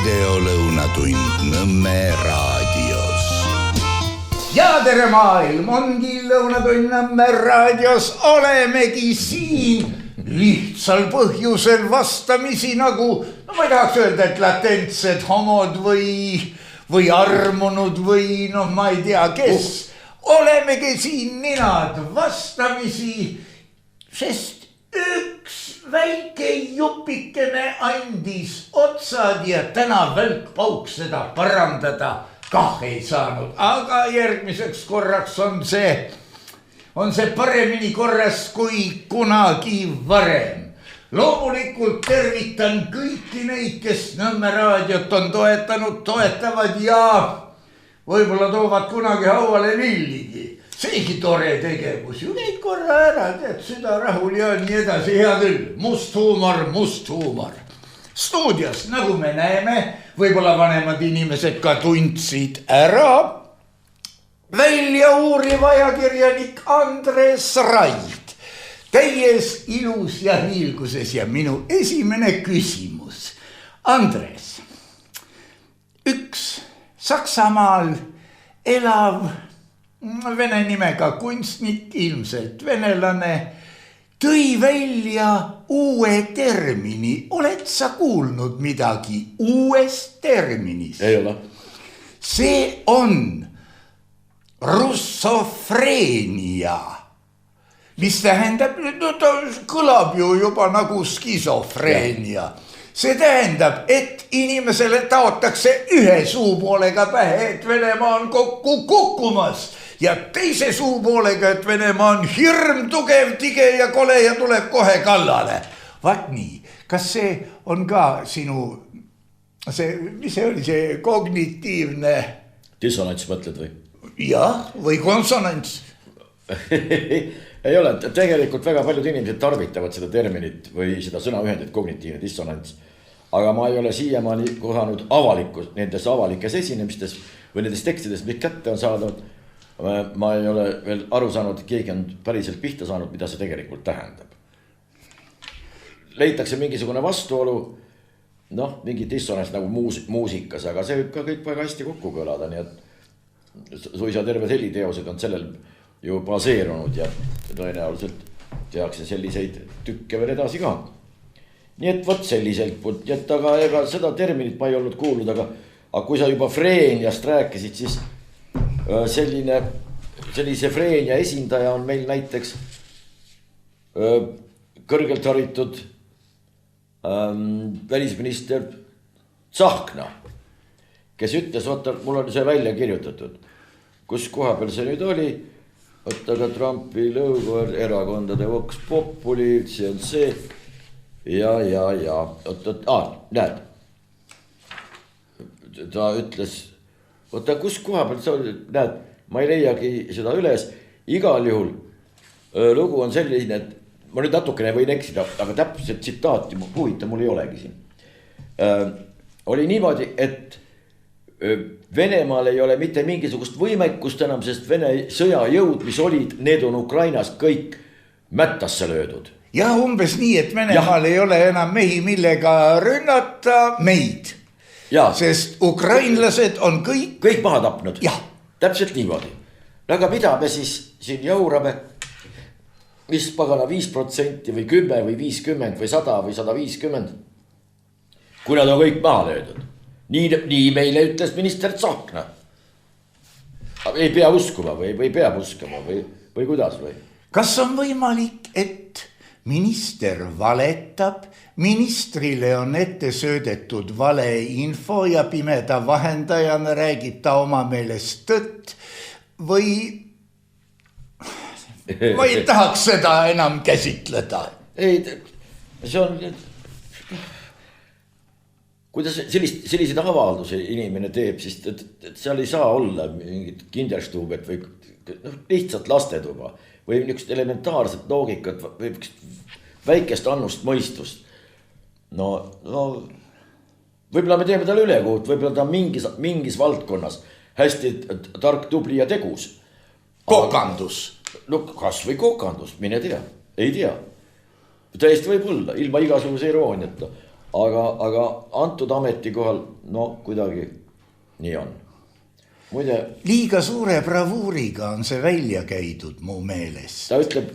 videolõunatund Nõmme raadios. Ja tere maailm, ongi lõunatund Nõmme raadios, olemegi siin lihtsal põhjusel vastamisi nagu, no ma ei tahaks öelda, et latentsed homod või armunud või noh, ma ei tea, kes. Olemegi siin ninad vastamisi, sest üks väike jupikene andis otsad ja täna välkpauk seda parandada kah ei saanud. Aga järgmiseks korraks on see paremini korras kui kunagi varem. Loomulikult tervitan kõiki neid, kes Nõmme raadiot on toetanud, toetavad ja võib-olla toovad kunagi hauale lilligi. Seegi tore tegevus ju, käid korra ära, tead, süda rahul ja nii edasi, hea küll. Must huumor. Stuudios, nagu me näeme, võib-olla vanemad inimesed ka tundsid ära välja uuriv ajakirjanik Andres Raid. Täies ilus ja hiilguses ja minu esimene küsimus. Andres, üks Saksamaal elav vene nimega kunstnik, ilmselt venelane, tõi välja uue termini. Oled sa kuulnud midagi uuest terminist? Ei ole. See on russofreenia, mis tähendab, no ta kõlab ju juba nagu skisofreenia. See tähendab, et inimesele taotakse ühe suupoolega pähe, et Venemaa on kokku kukkumas ja teise suupoolega, et Venemaa on hirm, tugev, tige ja kole ja tuleb kohe kallale. Vaat nii, kas see on ka sinu, mis see oli, see kognitiivne? Dissonants mõtled või? Jah, või konsonants? Ei ole, tegelikult väga paljud inimesed tarvitavad seda terminit või seda sõnaühendit kognitiivne dissonants. Aga ma ei ole siiamaani kohanud nendes avalikes esinemistes või nendes tekstides, mis kätte on saadud. Ma ei ole veel aru saanud, et keegi on päriselt pihta saanud, mida see tegelikult tähendab. Leitakse mingisugune vastuolu, noh, mingi dissonants nagu muusikas, aga see võib ka kõik väga hästi kokku kõlada, nii et suisa terved heliteosed on sellel ju baseerunud ja tõenäoliselt tehakse selliseid tükke veel edasi ka. Nii et võt selliselt, et aga ega seda terminit ma ei olnud kuulnud, aga kui sa juba freeniast rääkisid, siis sellise freenia esindaja on meil näiteks kõrgelt haritud välisminister Tsahkna, kes ütles, oota, mul on see välja kirjutatud, kus koha peal see nüüd oli, oota, aga Trumpi lõugu erakondade Vox Populi, see on see ja, näed, ta ütles, oota, kus koha peal see oli, näed, ma ei leiagi seda üles, igal juhul lugu on selline, et ma nüüd natukene võin eksida, aga täpselt tsitaati huvitav mul ei olegi siin. Oli niimoodi, et Venemaal ei ole mitte mingisugust võimekust enam, sest Vene sõjajõud, mis olid, need on Ukrainas kõik mättasse löödud. Ja umbes nii, et Venemaal ei ole enam mehi, millega rünnata meid. Ja. Sest ukrainlased on kõik maha tapnud. Ja. Täpselt niimoodi. Aga mida me siis siin jaurame, mis pagana 5% või 10 või 50 või 100 või 150, kui nad on kõik maha löödud. Nii meile ütles minister Tsahkna. Ei pea uskuma või peab uskuma või kuidas või? Kas on võimalik, et minister valetab, ministrile on ette söödetud valeinfo ja pimeda vahendajana räägib ta oma meelest tõtt või ma ei tahaks seda enam käsitleda? Ei, see on, kuidas selliseid avaldusi inimene teeb, siis et seal ei saa olla mingit kinderstuubet või lihtsalt lastetuba või niisugust elementaarset loogikat või väikest annust mõistust. No võib-olla me teeme talle ülekuut, võib-olla ta on mingis valdkonnas hästi tark, tubli ja tegus. Kokandus. No kas või kokandus, mine tea, ei tea. Täiesti võib olla, ilma igasuguse irooniata. aga antud ametikohal, no kuidagi nii on. Muide, liiga suure bravuuriga on see välja käidud mu meelest. Ta ütleb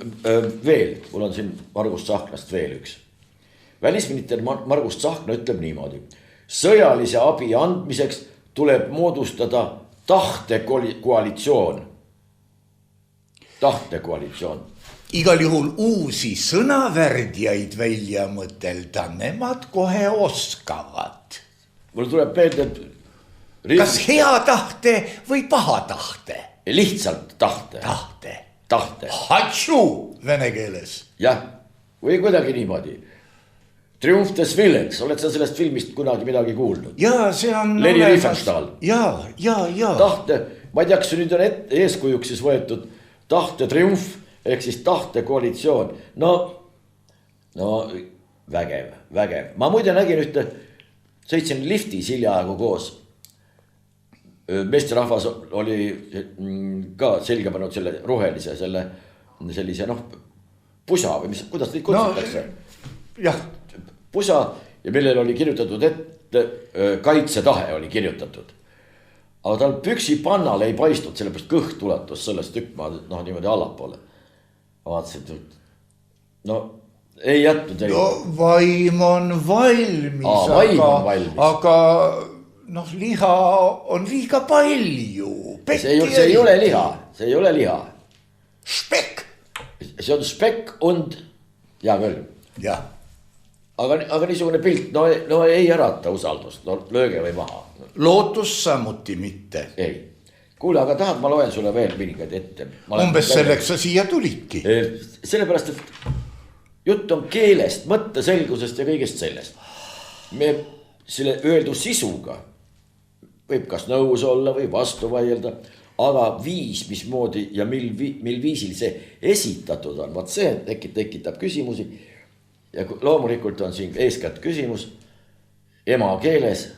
veel, mul on siin Margus Tsahknast veel üks. Välisminister Margus Tsahkna ütleb niimoodi. Sõjalise abi andmiseks tuleb moodustada tahtekoalitsioon. Tahtekoalitsioon. Igal juhul uusi sõnavärdjaid välja mõtelda, nemad kohe oskavad. Mul tuleb meelde, et kas hea tahte või paha tahte? Lihtsalt tahte. Tahte. Hatšu vene keeles. Jah, või kuidagi niimoodi. Triumf des Willens, oled sa sellest filmist kunagi midagi kuulnud? Jaa, see on... Leni Riefenstahl. Jaa. Tahte, ma ei tea, kas nüüd on eeskujuks siis võetud tahte triumf, ehk siis tahte koalitsioon. No vägev. Ma muide nägin ühte, sõitsin liftis hiljaaegu koos. Meesterahvas oli ka selge pannud selle rohelise, sellise pusa või mis, kuidas neid kutsutakse? Jah. Pusa ja millel oli kirjutatud ette, kaitsetahe oli kirjutatud. Aga tal püksi pannale ei paistnud, sellepärast kõht ulatus sellest tükkmaad, niimoodi allapoole. Vaatasin, ei jätnud. No vaim on valmis, aga liha on liiga palju. See ei ole liha. Spekk. See on spekk und, hea küll. Jah. Aga niisugune pilt, ei ärata usaldust, lööge või maha. Lootus samuti mitte. Ei. Kuule, aga tahad, ma loen sulle veel mingeid ette. Umbes selleks sa siia tulidki. Sellepärast, et jutt on keelest, mõtteselgusest ja kõigest sellest. Me selle öeldu sisuga võib kas nõus olla või vastu vaielda, aga viis, mismoodi ja mil viisil see esitatud on, vaat see tekitab küsimusi. Ja loomulikult on siin eeskätt küsimus emakeeles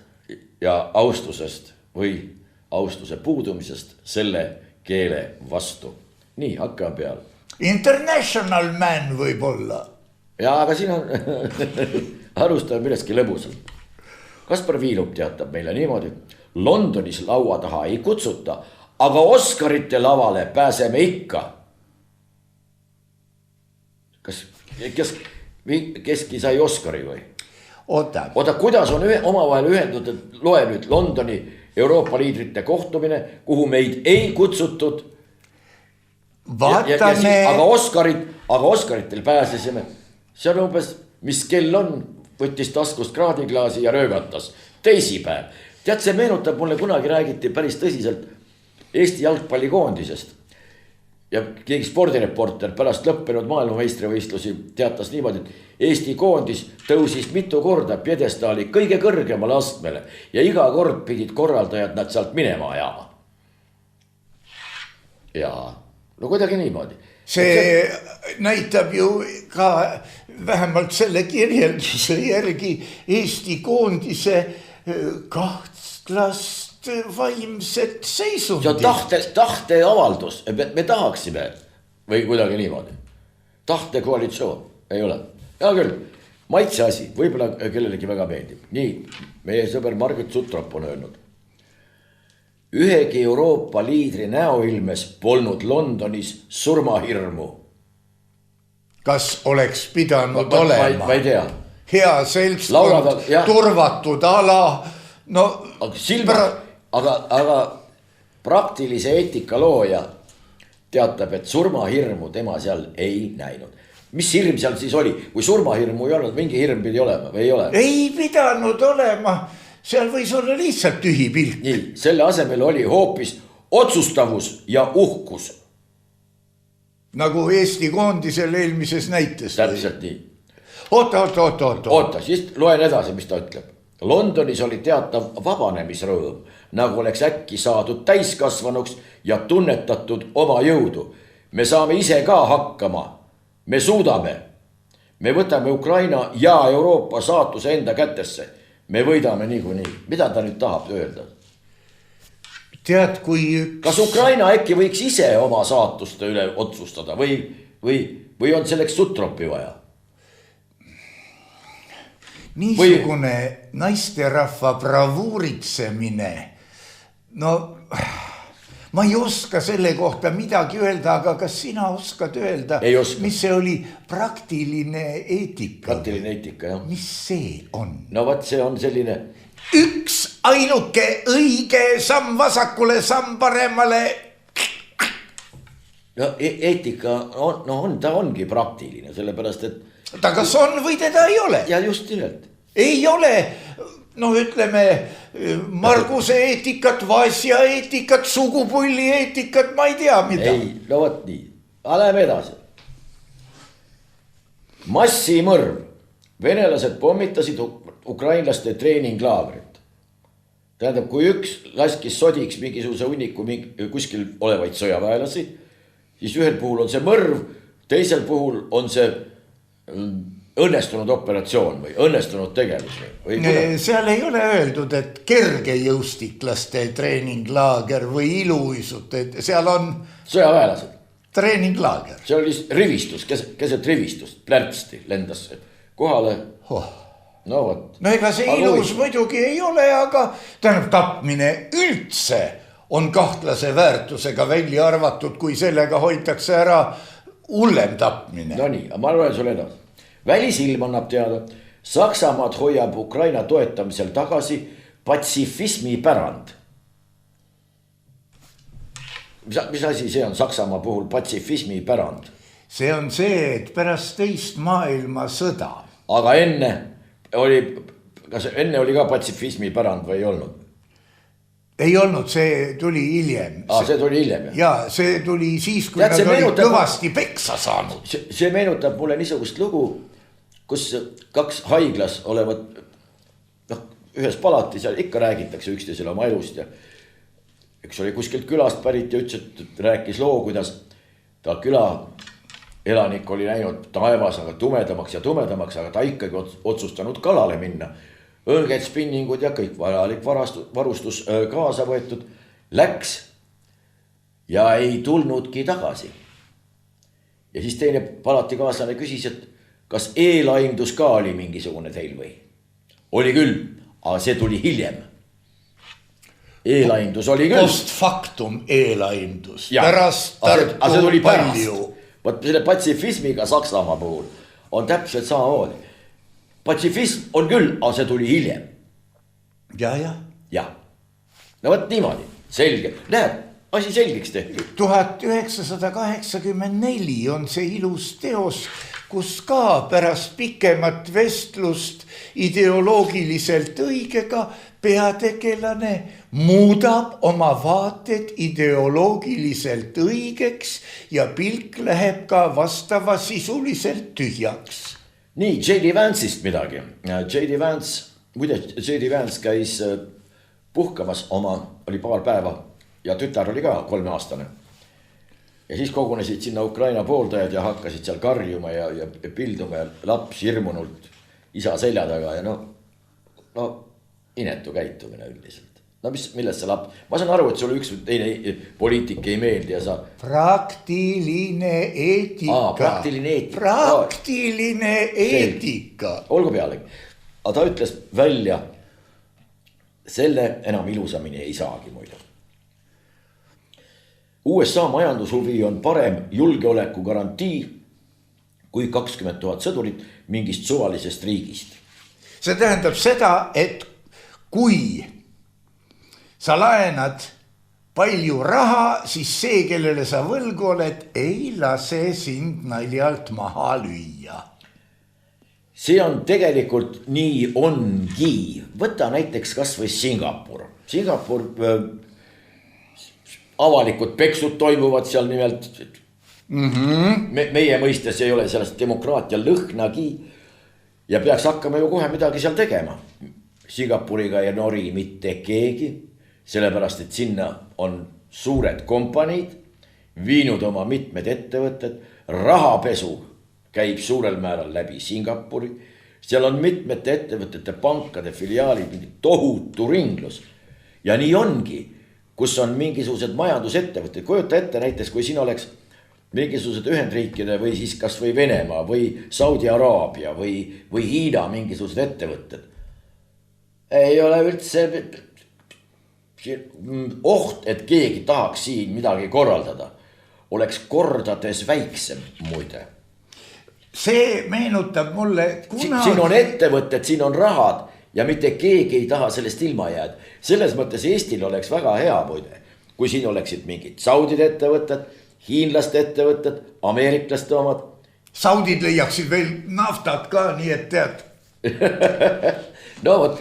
ja austusest või austuse puudumisest selle keele vastu. Nii, hakkame peale. International man võib olla. Ja, aga siin on alustame millestki lõbusalt. Kaspar Viilup teatab meile niimoodi. Londonis laua taha ei kutsuta, aga Oscarite lavale pääseme ikka. Keski sai Oscari või? Oota, kuidas on omavahel ühendatud, loe nüüd Londoni Euroopa liidrite kohtumine, kuhu meid ei kutsutud. Vaatame. Aga Oscaritel pääsesime. See on umbes, mis kell on, võttis taskust kraadiklaasi ja röögatas. Teisipäev. Tead, see meenutab mulle kunagi räägiti päris tõsiselt Eesti jalgpallikoondisest. Ja keegi spordireporter pärast lõppenud maailmameistrivõistlusi teatas niimoodi, et Eesti koondis tõusis mitu korda pjedestaali kõige kõrgemale astmele ja iga kord pidid korraldajad nad sealt minema ajama. Ja, kuidagi niimoodi. See näitab ju ka vähemalt selle kirjelduse järgi Eesti koondise kahtlast vaimset seisundi. See on tahte avaldus, me tahaksime või kuidagi niimoodi. Tahte koalitsioon, ei ole. Ja küll, maitse asi, võib-olla kellelegi väga meeldib. Nii, meie sõber Margit Sutrop on öelnud. Ühegi Euroopa liidri näoilmes polnud Londonis surmahirmu. Kas oleks pidanud olema? Ma ei tea. Hea seltskond, turvatud ala. Aga praktilise eetika looja teatab, et surmahirmu tema seal ei näinud. Mis hirm seal siis oli? Kui surmahirmu ei olnud, mingi hirm pidi olema või ei ole? Ei pidanud olema. Seal võis olla lihtsalt tühi pilk. Nii, selle asemel oli hoopis otsustavus ja uhkus. Nagu Eesti koondisel eelmises näites. Täpselt nii. Oota, siis loen edasi, mis ta ütleb. Londonis oli teatav vabanemisrõõm, nagu oleks äkki saadud täiskasvanuks ja tunnetatud oma jõudu. Me saame ise ka hakkama. Me suudame. Me võtame Ukraina ja Euroopa saatuse enda kätesse. Me võidame niikuinii. Mida ta nüüd tahab öelda? Tead, kui üks... Kas Ukraina äkki võiks ise oma saatuste üle otsustada või on selleks Sutropi vaja? niisugune naisterahva bravuuritsemine, no ma ei oska selle kohta midagi öelda, aga kas sina oskad öelda, mis see oli praktiline eetika? Praktiline eetika, jah. Mis see on? No võt, see on selline... Üks ainuke õige samm vasakule, samm paremale. No eetika on, ta ongi praktiline, sellepärast, et... Ta kas on või teda ei ole? Ja just nimelt. Ei ole... No ütleme, Marguse eetikat, Vasja eetikat, sugupulli eetikat, ma ei tea mida. Ei, no võt nii. Läheme edasi. Massimõrv. Venelased pommitasid ukrainlaste treeninglaagrit. Tähendab, kui üks laskis sodiks mingisuguse hunniku kuskil olevaid sõjaväelasi, siis ühel puhul on see mõrv, teisel puhul on see... õnnestunud operatsioon või õnnestunud tegevus või seal ei ole öeldud, et kergejõustiklaste treeninglaager või iluuisud, seal on sõjaväelased treeninglaager. See oli rivistus, keset rivistust, plärtsti lendas kohale. No võt. No ega see ilus muidugi ei ole, aga tähendab tapmine üldse on kahtlase väärtusega välja arvatud, kui sellega hoitakse ära hullem tapmine. No nii, ma arvan sulle edasi. Välisilm annab teada, Saksamaad hoiab Ukraina toetamisel tagasi patsifismi pärand. Mis asi see on Saksamaa puhul patsifismi pärand? See on see, et pärast teist maailmasõda. Aga enne oli ka patsifismi pärand või ei olnud? Ei olnud, see tuli hiljem. See tuli hiljem, jah? Ja, see tuli siis, kui nad olid kõvasti peksa saanud. See meenutab mulle niisugust lugu, kus kaks haiglas olevat ühes palatis ja ikka räägitakse üksteisele oma elust ja üks oli kuskilt külast pärit ja ütles, et rääkis loo, kuidas ta küla elanik oli näinud taevas aga tumedamaks, aga ta ikkagi otsustanud kalale minna. Õnged, spinningud ja kõik vajalik varustus kaasa võetud, läks ja ei tulnudki tagasi. Ja siis teine palatikaaslane küsis, et kas eelaimdus ka oli mingisugune teil või? Oli küll, aga see tuli hiljem. Eelaimdus oli küll. Post factum eelaimdus. Pärast tarku palju. Võt selle patsifismiga Saksamaa puhul on täpselt samamoodi. Patsifism on küll, aga see tuli hiljem. Ja. No võt niimoodi, selge. Näed, asi selgeks tehti. 1984 on see ilus teos, kus ka pärast pikemat vestlust ideoloogiliselt õigega peategelane muudab oma vaated ideoloogiliselt õigeks ja pilk läheb ka vastava sisuliselt tühjaks. Nii, J.D. Vance'ist midagi. J.D. Vance käis puhkamas oli paar päeva ja tütar oli ka 3-aastane. Ja siis kogunesid sinna Ukraina pooldajad ja hakkasid seal karjuma ja pilduma ja laps hirmunult isa selja taga ja no inetu käitumine üldiselt. No millest see laps? Ma saan aru, et sulle üks teine poliitik ei meeldi ja sa... Praktiline eetika. Praktiline eetika. Olgu pealegi. Aga ta ütles välja, selle enam ilusamini ei saagi muidu. USA majandushuvi on parem julgeoleku garantii kui 20 000 sõdurit mingist suvalisest riigist. See tähendab seda, et kui sa laenad palju raha, siis see, kellele sa võlgu oled, ei lase sind naljalt maha lüüa. See on tegelikult nii ongi. Võta näiteks kas või Singapur. Avalikud peksud toimuvad seal nimelt. Meie mõistes ei ole sellest demokraatia lõhnagi ja peaks hakkama ju kohe midagi seal tegema. Singapuriga ei nori mitte keegi, sellepärast et sinna on suured kompaniid, viinud oma mitmed ettevõtted, rahapesu käib suurel määral läbi Singapuri, seal on mitmete ettevõtete, pankade, filiaalid, tohutu ringlus. Ja nii ongi, kus on mingisugused majandusettevõtted, kujuta ette näiteks, kui siin oleks mingisugused Ühendriikide või siis kas või Venemaa või Saudi Araabia või Hiina mingisugused ettevõtted. Ei ole üldse oht, et keegi tahaks siin midagi korraldada. Oleks kordades väiksem muide. See meenutab mulle, Siin on ettevõtted, siin on rahad ja mitte keegi ei taha sellest ilma jääda. Selles mõttes Eestil oleks väga hea muide, kui siin oleksid mingid Saudide ettevõtted, hiinlaste ettevõtted, ameeriklaste omad. Saudid leiaksid veel naftat ka, nii et tead. No vot,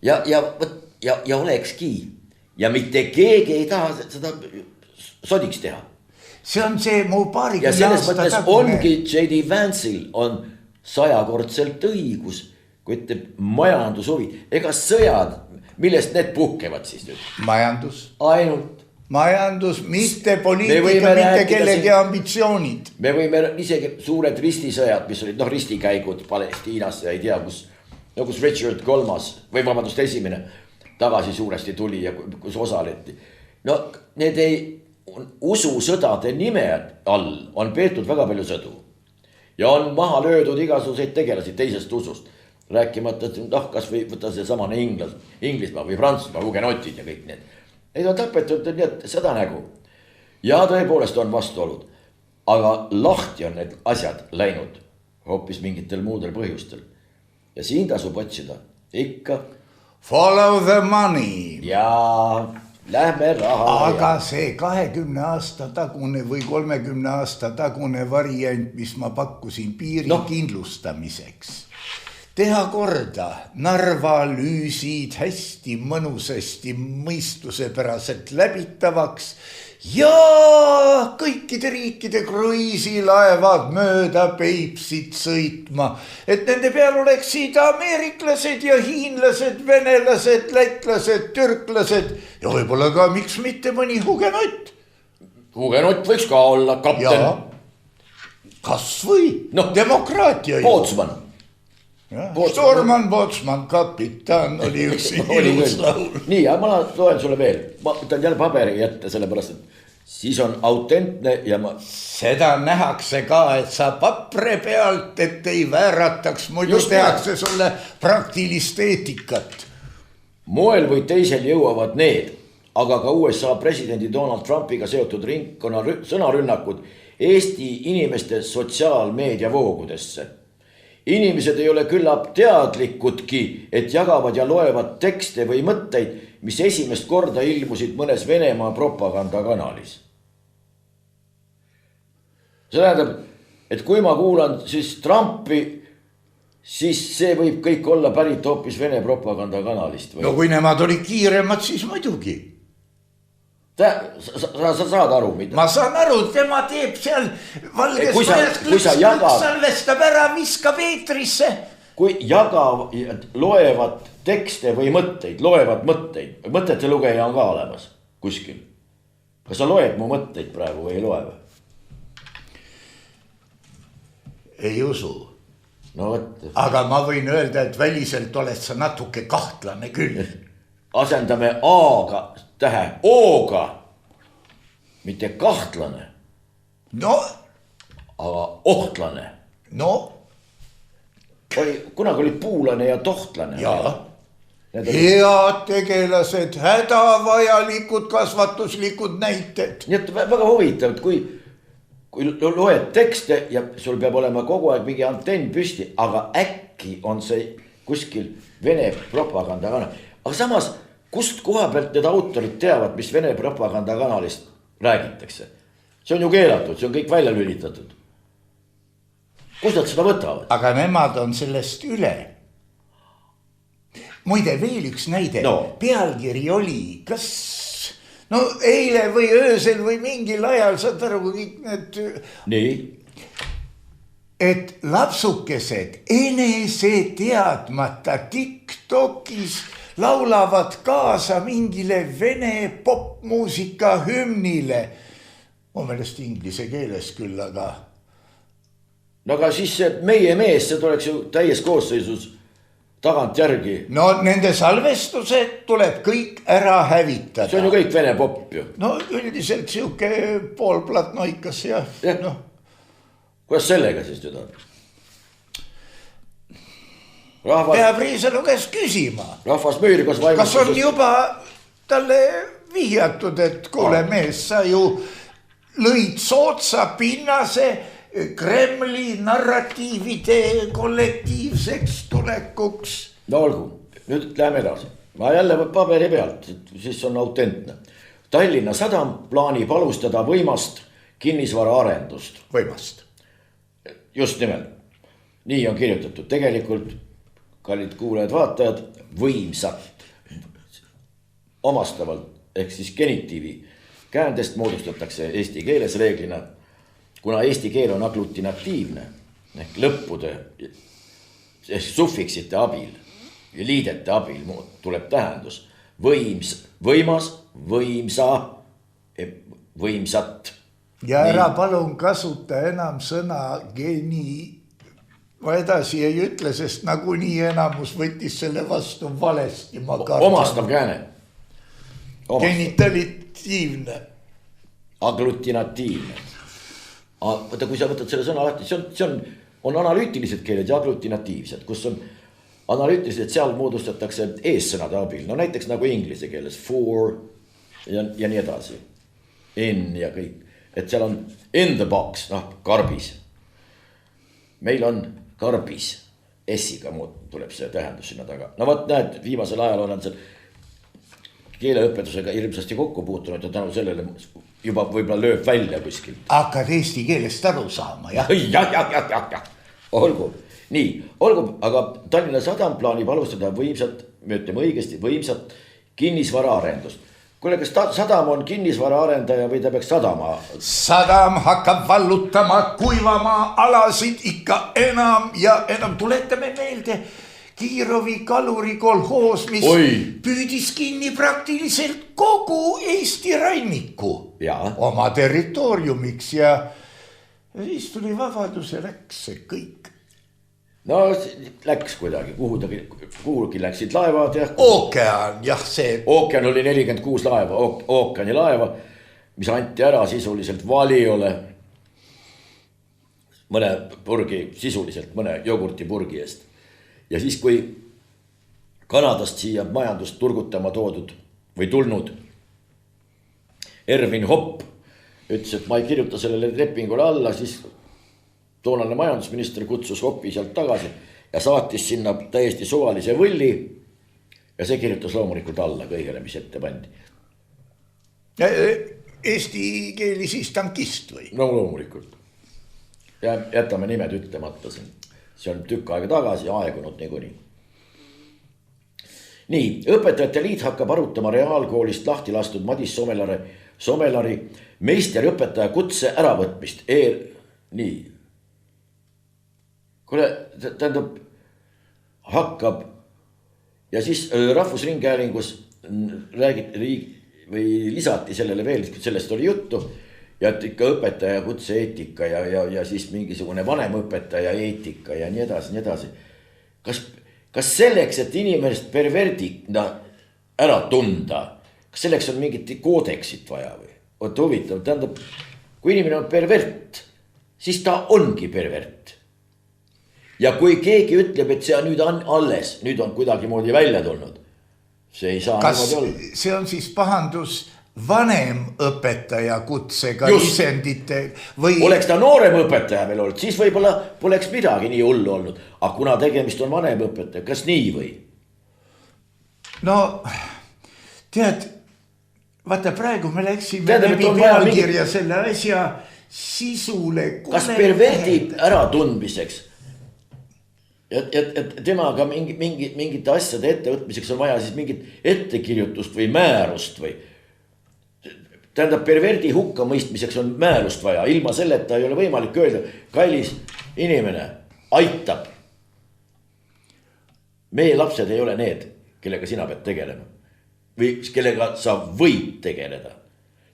ja olekski. Ja mitte keegi ei taha seda sodiks teha. See on see mu paarikümne ja selles mõttes ongi J.D. Vance'il on 100-kordselt õigus, kui ütleb majandushuvi. Ega sõjad, millest need puhkevad siis nüüd? Majandus. Ainult. Majandus, mitte poliitika, mitte kellegi ambitsioonid. Me võime isegi suured ristisõjad, mis olid ristikäigud Palestiinas ja ei tea kus Richard III või vabandust esimene tagasi suuresti tuli ja kus osaleti. No need ei ususõdade nime all on peetud väga palju sõdu ja on maha löödud igasuguseid tegelasi teisest usust. Rääkimata, kas või võtta see samane Inglismaa või Prantsusmaa, hugenotid ja kõik need. Neid on tapetud nii, et seda nägu. Ja tõepoolest on vastuolud, aga lahti on need asjad läinud hoopis mingitel muudel põhjustel. Ja siin tasub otsida ikka. Follow the money. Ja lähme raha. Aga see 20 aasta tagune või 30 aasta tagune variant, mis ma pakkusin piiri kindlustamiseks. Teha korda Narva lüüsid hästi mõnusasti mõistusepäraselt läbitavaks ja kõikide riikide kruiisilaevad mööda Peipsit sõitma, et nende peal oleksid ameeriklased ja hiinlased, venelased, lätlased, türklased ja võib-olla ka miks mitte mõni hugenott. Hugenott võiks ka olla kapten. Ja, kas või demokraatia. Pootsman. Storman, Botsman, kapitan oli üks ilus laul. Nii, ja ma loen sulle veel. Ma võtan jälle paberi ette, sellepärast, et siis on autentne ja ma... Seda nähakse ka, et sa papre pealt, et ei väärataks, muidu tehakse sulle praktilist eetikat. Moel või teisel jõuavad need, aga ka USA presidendi Donald Trumpiga seotud ringkonna sõnarünnakud Eesti inimeste sotsiaalmeedia voogudesse. Inimesed ei ole küllap teadlikudki, et jagavad ja loevad tekste või mõtteid, mis esimest korda ilmusid mõnes Venemaa propagandakanalis. See tähendab, et kui ma kuulan siis Trumpi, siis see võib kõik olla pärit hoopis Vene propagandakanalist. No kui nemad olid kiiremad, siis muidugi. Sa saad aru, mida? Ma saan aru, tema teeb seal valges majas salvestab ära, viskab eetrisse. Kui loevad tekste või mõtteid, mõtete lugeja on ka olemas kuskil. Kas sa loed mu mõtteid praegu või ei loe? Ei usu. No võtta. Aga ma võin öelda, et väliselt oled sa natuke kahtlane küll. Asendame A-ga tähe O-ga, mitte kahtlane. No. Aga ohtlane. No. Kunagi oli puulane ja tohtlane. Jaa. Head tegelased, hädavajalikud kasvatuslikud näited. Nii et väga huvitav, et kui loed tekste ja sul peab olema kogu aeg mingi antenn püsti, aga äkki on see kuskil Vene propagandakanal. Aga samas, kust koha pealt need autorid teavad, mis Vene propagandakanalist räägitakse? See on ju keelatud, see on kõik välja lülitatud. Kust nad seda võtavad? Aga nemad on sellest üle. Muide, veel üks näide. Pealkiri oli, kas eile või öösel või mingil ajal, saad aru, kui kõik need... Nii? Et lapsukesed enese teadmata TikTokis laulavad kaasa mingile Vene popmuusika hümnile. Mu meelest inglise keeles küll, aga... No aga siis meie mees, see tuleks ju täies koosseisus tagantjärgi. no nende salvestused tuleb kõik ära hävitada. See on ju kõik vene popp ju. no üldiselt siuke poolplatnoikas ja noh. Kuidas sellega siis nüüd on? Peab Riisalu käest küsima. Rahvas müürgas kas on juba talle vihjatud, et kuule mees, sa ju lõid sootsa pinnase Kremli narratiivide kollektiivseks tulekuks. No olgu, nüüd läheme edasi. Ma jälle paberi pealt, siis on autentne. Tallinna Sadam plaanib alustada võimast kinnisvaraarendust. Võimast. Just nimelt. Nii on kirjutatud. Tegelikult, kallid kuulajad-vaatajad, võimsat omastavalt ehk siis genitiivi käändest moodustatakse eesti keeles reeglina, kuna eesti keel on aglutinatiivne ehk lõppude ehk suffiksite abil ja liidete abil tuleb tähendus võimas, võimsa, võimsat. Ja ära palun kasuta enam sõna geni. Ma edasi ei ütle, sest nagunii enamus võttis selle vastu valesti. Omastav kääne. Genitalitiivne. Aglutinatiivne. Võta, kui sa võtad selle sõna lahti, see on analüütilised keeled ja aglutinatiivsed, kus on analüütilised, seal moodustatakse eessõnade abil. No näiteks nagu inglise keeles for ja nii edasi. In ja kõik. Et seal on in the box, karbis. Meil on karbis. S-iga tuleb see tähendus sinna taga. No võt näed, viimasel ajal on seal keeleõpetusega hirmsasti kokku puutunud ja tänu sellele juba võib-olla lööb välja kuskil. Hakkad eesti keelest aru saama, jah? Ja. Olgu. Nii, olgu, aga Tallinna Sadam plaanib alustada võimsat, me ütleme õigesti, võimsat kinnisvaraarendust. Kuule, kas Sadam on kinnisvaraarendaja või ta peaks sadama? Sadam hakkab vallutama, kuivama alasid ikka enam ja enam. Tuletame meelde Kiirovi kaluri kolhoos, mis püüdis kinni praktiliselt kogu Eesti ranniku oma territooriumiks ja siis tuli vabadus ja läks see kõik. No läks kuidagi, kuhugi läksid laevad. Ookean, jah see. Ookean oli 46 laeva, ookeani laeva, mis anti ära sisuliselt Valiole mõne purgi, sisuliselt mõne jogurtipurgi eest. Ja siis, kui Kanadast siia majandust turgutama toodud või tulnud Ervin Hopp ütles, et ma ei kirjuta sellele lepingule alla, siis toonane majandusminister kutsus Hoppi sealt tagasi ja saatis sinna täiesti suvalise võlli ja see kirjutas loomulikult alla kõigele, mis ette pandi. Eesti keeli siis tankist või? No loomulikult. Ja jätame nimed ütlemata siin. See on tükk aega tagasi ja aegunud niikuinii. Nii, õpetajate liit hakkab arutama reaalkoolist lahti lastud Madis Somelari meisterõpetaja kutse äravõtmist. Nii. Kuule, tähendab, hakkab ja siis Rahvusringhäälingus lisati sellele veel, sellest oli juttu. Ja et ikka õpetaja kutse-eetika ja siis mingisugune vanemõpetaja eetika ja nii edasi. Kas selleks, et inimest perverdina ära tunda, kas selleks on mingit koodeksit vaja või? Oot huvitav, tähendab, kui inimene on pervert, siis ta ongi pervert. Ja kui keegi ütleb, et see nüüd on alles, nüüd on kuidagi moodi välja tulnud, see ei saa niimoodi olla. See on siis pahandus vanem õpetaja kutsega isendite või... Oleks ta noorem õpetaja veel olnud, siis võib-olla poleks midagi nii hullu olnud. Aga kuna tegemist on vanem õpetaja, kas nii või? No, tead, vaata praegu me läksime läbi pealkirja selle asja sisule. Kas perverdi äratundmiseks ja temaga mingite asjade ettevõtmiseks on vaja siis mingit ettekirjutust või määrust või... Tähendab, perverdi hukka mõistmiseks on määrust vaja. Ilma selleta ei ole võimalik öelda, kallis inimene aitab. Meie lapsed ei ole need, kellega sina pead tegelema. Või kellega sa võid tegeleda.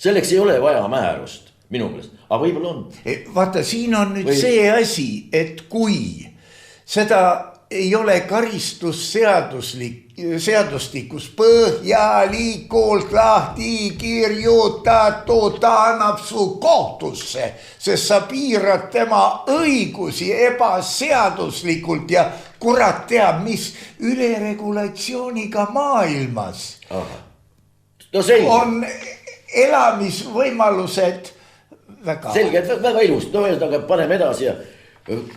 Selleks ei ole vaja määrust, minu meelest. Aga võib-olla on. Vaata, siin on nüüd see asi, et kui seda ei ole karistusseadustikus põhjalikult lahti kirjutatud, ta annab su kohtusse, sest sa piirad tema õigusi ebaseaduslikult ja kurat teab, mis üleregulatsiooniga maailmas no selge. on elamisvõimalused väga. Selge, et väga ilus, no ühesõnaga paneme edasi ja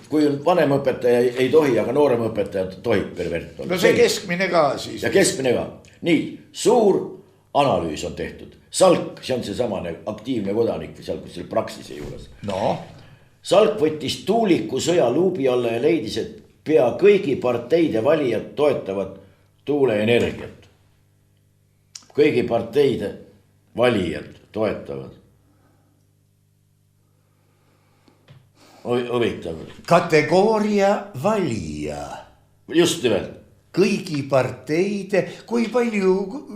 kui vanemõpetaja ei tohi, aga nooremõpetaja tohib pervert. No see keskmine ka siis. Ja keskmine ka. Nii, suur analüüs on tehtud. Salk, see on see samane aktiivne kodanik või seal, kus selle praksise juures. No. Salk võttis Tuuliku sõja luubi alla ja leidis, et pea kõigi parteide valijad toetavad tuuleenergiat. Kõigi parteide valijad toetavad. Huvitav. Kategooria valija. Just nimelt. Kõigi parteide, kui palju,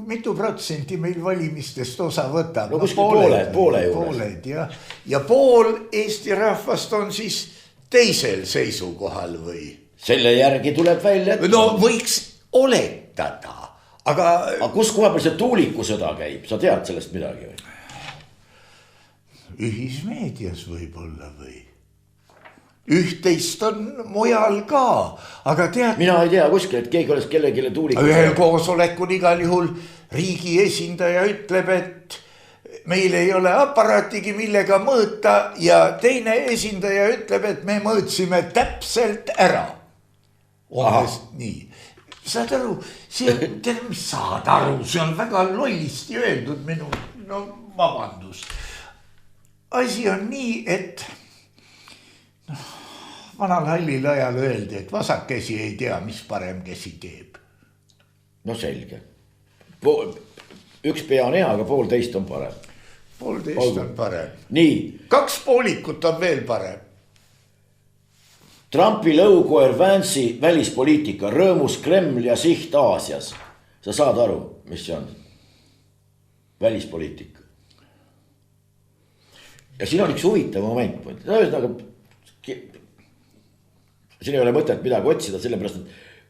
mitu protsenti meil valimistest osa võtab? No kuskil poole juures. Pooled, jah. Ja pool Eesti rahvast on siis teisel seisukohal või? Selle järgi tuleb välja. No võiks oletada, aga kus koha peal see Tuuliku sõda käib? Sa tead sellest midagi või? Ühismeedias võib-olla või? Üht-teist on mujal ka, aga tead. Mina ei tea kuskil, et keegi oleks kellegile Tuuliku. Ühel koosolekul igal juhul riigi esindaja ütleb, et meil ei ole aparaatigi millega mõõta ja teine esindaja ütleb, et me mõõtsime täpselt ära. Nii. Saad aru, see on väga lollisti öeldud minu, no vabandust. Asi on nii, et vanal hallil ajal öeldi, et vasak käsi ei tea, mis parem käsi teeb. No selge. Üks pea on hea, aga pool teist on parem. Pool teist on parem. Nii. 2 poolikut on veel parem. Trumpi lõukoer Vance'i välispoliitika, rõõmus Kreml ja siht Aasias. Sa saad aru, mis see on? Välispoliitika. Ja siin on üks huvitav moment. Siin ei ole mõtet midagi otsida, sellepärast, et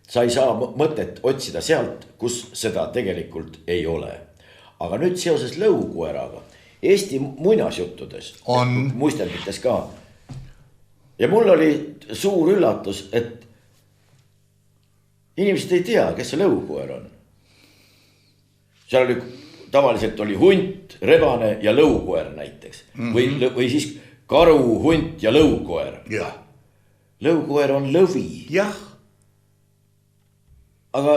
sa ei saa mõtet otsida sealt, kus seda tegelikult ei ole. Aga nüüd seoses lõukoeraga, Eesti muinasjuttudes, muisterdites ka. Ja mul oli suur üllatus, et inimesed ei tea, kes see lõukoer on. Seal oli, tavaliselt oli hunt, rebane ja lõukoer näiteks. Või siis karu, hunt ja lõukoer. Jah. Lõukoer on lõvi. Jah. Aga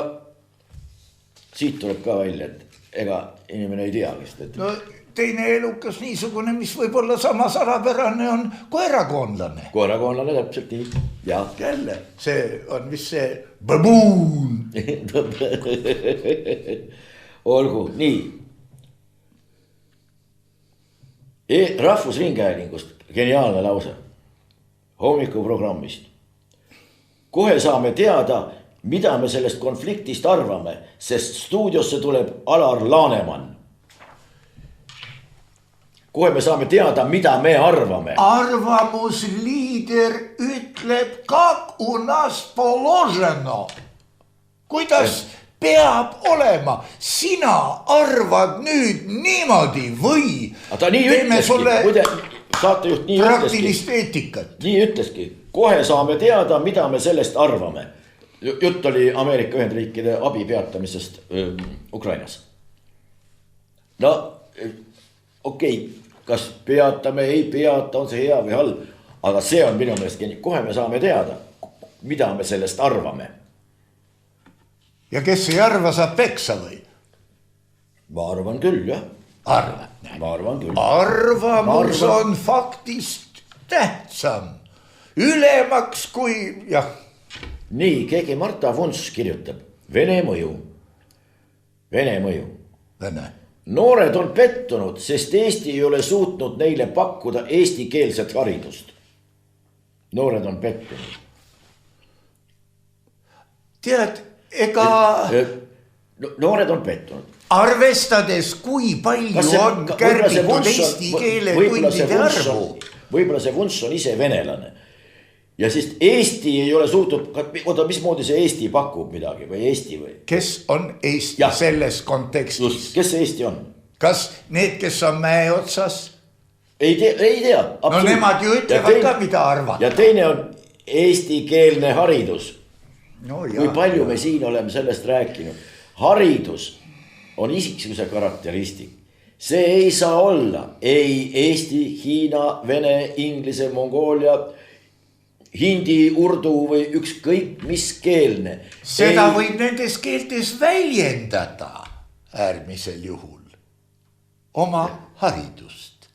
siit tuleb ka välja, et ega inimene ei tea, kes ta. No teine elukas niisugune, mis võib olla sama sarapärane, on koerakoonlane. Koerakoonlane täpselt nii. Ja. Jälle, see on vist see babuun. Olgu, nii. Rahvusringhäälingust geniaalne lause. Hommikuprogrammist. Kohe saame teada, mida me sellest konfliktist arvame, sest stuudiosse tuleb Alar Laneman. Kohe me saame teada, mida me arvame. Arvamusliider ütleb, kak u nas položeno. Kuidas peab olema? Sina arvad nüüd niimoodi või? Ta nii ütleski, saatejuht nii praktilist eetikat. Nii ütleski, kohe saame teada, mida me sellest arvame. Jutt oli Ameerika Ühendriikide abi peatamisest Ukrainas. No okei, kas peatame, ei peata, on see hea või halb, aga see on minu meelest kohe me saame teada, mida me sellest arvame. Ja kes ei arva, saab peksa või? Ma arvan küll, jah. Arvad? Ma arvan küll. Arvamus on faktist tähtsam. Ülemaks kui, jah. Nii, keegi Marta Vunš kirjutab. Vene mõju. Vene. Noored on pettunud, sest Eesti ei ole suutnud neile pakkuda eestikeelset haridust. Noored on pettunud. Tead, ega... Noored on pettunud. Arvestades, kui palju on kärbitud eesti keele tundide arvu. Võib-olla see Vunš on ise venelane. ja siis Eesti ei ole suutnud, oota, mismoodi see Eesti pakub midagi või Eesti või? Kes on Eesti selles kontekstis? Just, kes see Eesti on? Kas need, kes on mäe otsas? Ei tea. No nemad ju ütlevad ka, mida arvata. Ja teine on eestikeelne haridus. No, kui palju me siin oleme sellest rääkinud. Haridus on isiksuse karakteristik. See ei saa olla ei Eesti, Hiina, Vene, Inglise, Mongoolia, hindi, urdu või ükskõik mis keelne. Seda võib nendes keeltes väljendada äärmisel juhul. Oma haridust.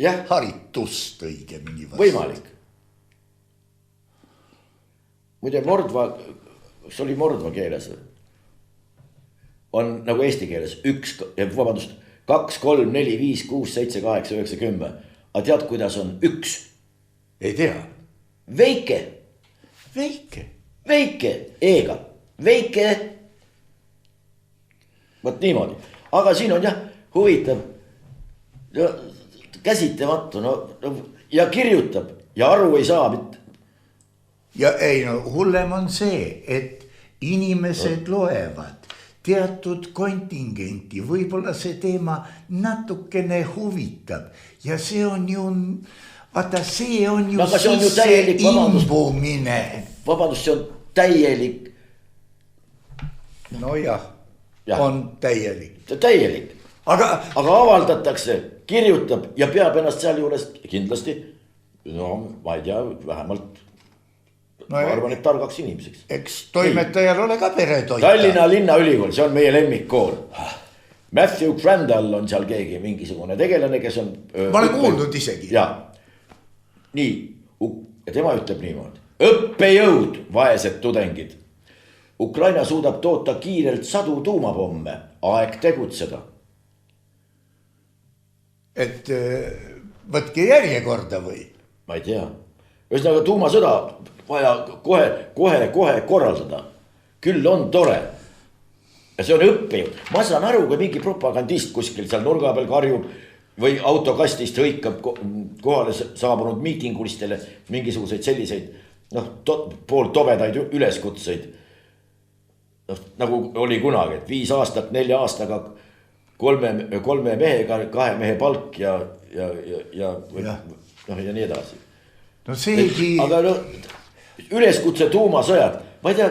Haritust õigemini. Võimalik. Muide Mordva, see oli Mordva keeles. On nagu eesti keeles 2, 3, 4, 5, 6, 7, 8, 9, 10. Aga tead, kuidas on 1? Ei tea. Veike. E-ga. Veike. Võt niimoodi. Aga siin on jah, huvitav. Käsitematu. Ja kirjutab. Ja aru ei saa. Ja ei, hullem on see, et inimesed loevad teatud kontingenti. Võib-olla see teema natukene huvitab. Ja see on ju... Vaata, see on ju sisse imbumine. Vabandust, see on täielik. No jah, on täielik. Täielik. Aga avaldatakse, kirjutab ja peab ennast seal juures kindlasti, no ma ei tea, vähemalt, ma arvan, et targaks inimeseks. Eks toimetajal ole ka pere toita. Tallinna linnaülikool, see on meie lemmikkool. Matthew Crandall on seal keegi mingisugune tegelane, kes on... Ma olen kuuldud isegi. Jaa. Nii, ja tema ütleb niimoodi. Õppejõud, vaesed tudengid. Ukraina suudab toota kiirelt 100 tuumapomme. Aeg tegutseda. Et võtke järjekorda või? Ma ei tea. Ühesõnaga tuumasõda vaja kohe korraldada. Küll on tore. Ja see on õppejõud. Ma saan aru, kui mingi propagandist kuskil seal nurga peal karjub või autokastist hõikab kohale saabunud miitingulistele mingisuguseid selliseid poolt tobedaid üleskutseid. Nagu oli kunagi, et 5 aastat 4 aastaga 3 mehega 2 mehe palk ja nii edasi. No seegi... Aga üleskutse tuumasõjad, ma ei tea...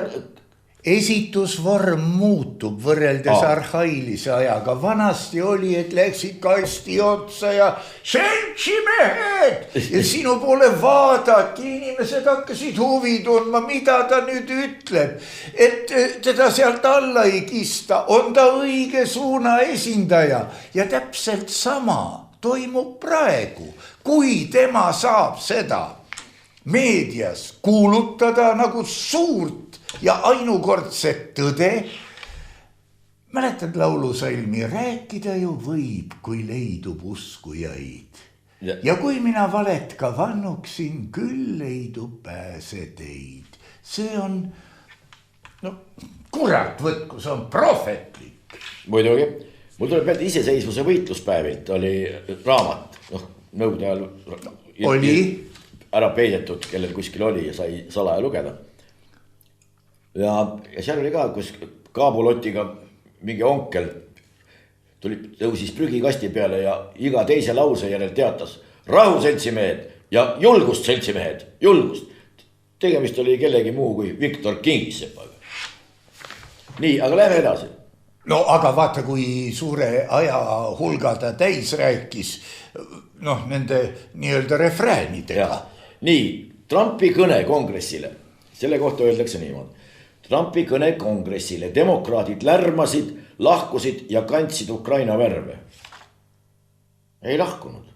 Esitusvorm muutub võrreldes arhailise ajaga. Vanasti oli, et läksid kasti otsa ja seltsimehed ja sinu poole vaadati. Inimesed hakkasid huvi tundma, mida ta nüüd ütleb. Et teda sealt alla ei kista, on ta õige suuna esindaja. Ja täpselt sama toimub praegu, kui tema saab seda meedias kuulutada nagu suurt ja ainukordset tõde. Mäletad laulusalmi, rääkida ju võib, kui leidub uskujaid. Ja kui mina valet ka vannuksin, küll leidub pääseteid. See on, kurat võtku, see on prohvetlik. Muidugi, mul tuleb meelde iseseisvuse võitluspäevilt oli raamat, nõukogude ajal. Oli? Ära peidetud, kellel kuskil oli ja sai salaja lugeda. Ja seal oli ka, kus Kaabulotiga mingi onkel tõusis prügikasti peale ja iga teise lause järel teatas rahu seltsimehed ja julgust seltsimehed, julgust. Tegemist oli kellegi muu kui Viktor Kingisepaga. Nii, aga lähme edasi. No aga vaata, kui suure aja hulga ta täis rääkis, nende nii-öelda refräänidega. Nii, Trumpi kõne kongressile, selle kohta öeldakse niimoodi. Trumpi kõne kongressile, demokraadid lärmasid, lahkusid ja kandsid Ukraina värve. Ei lahkunud.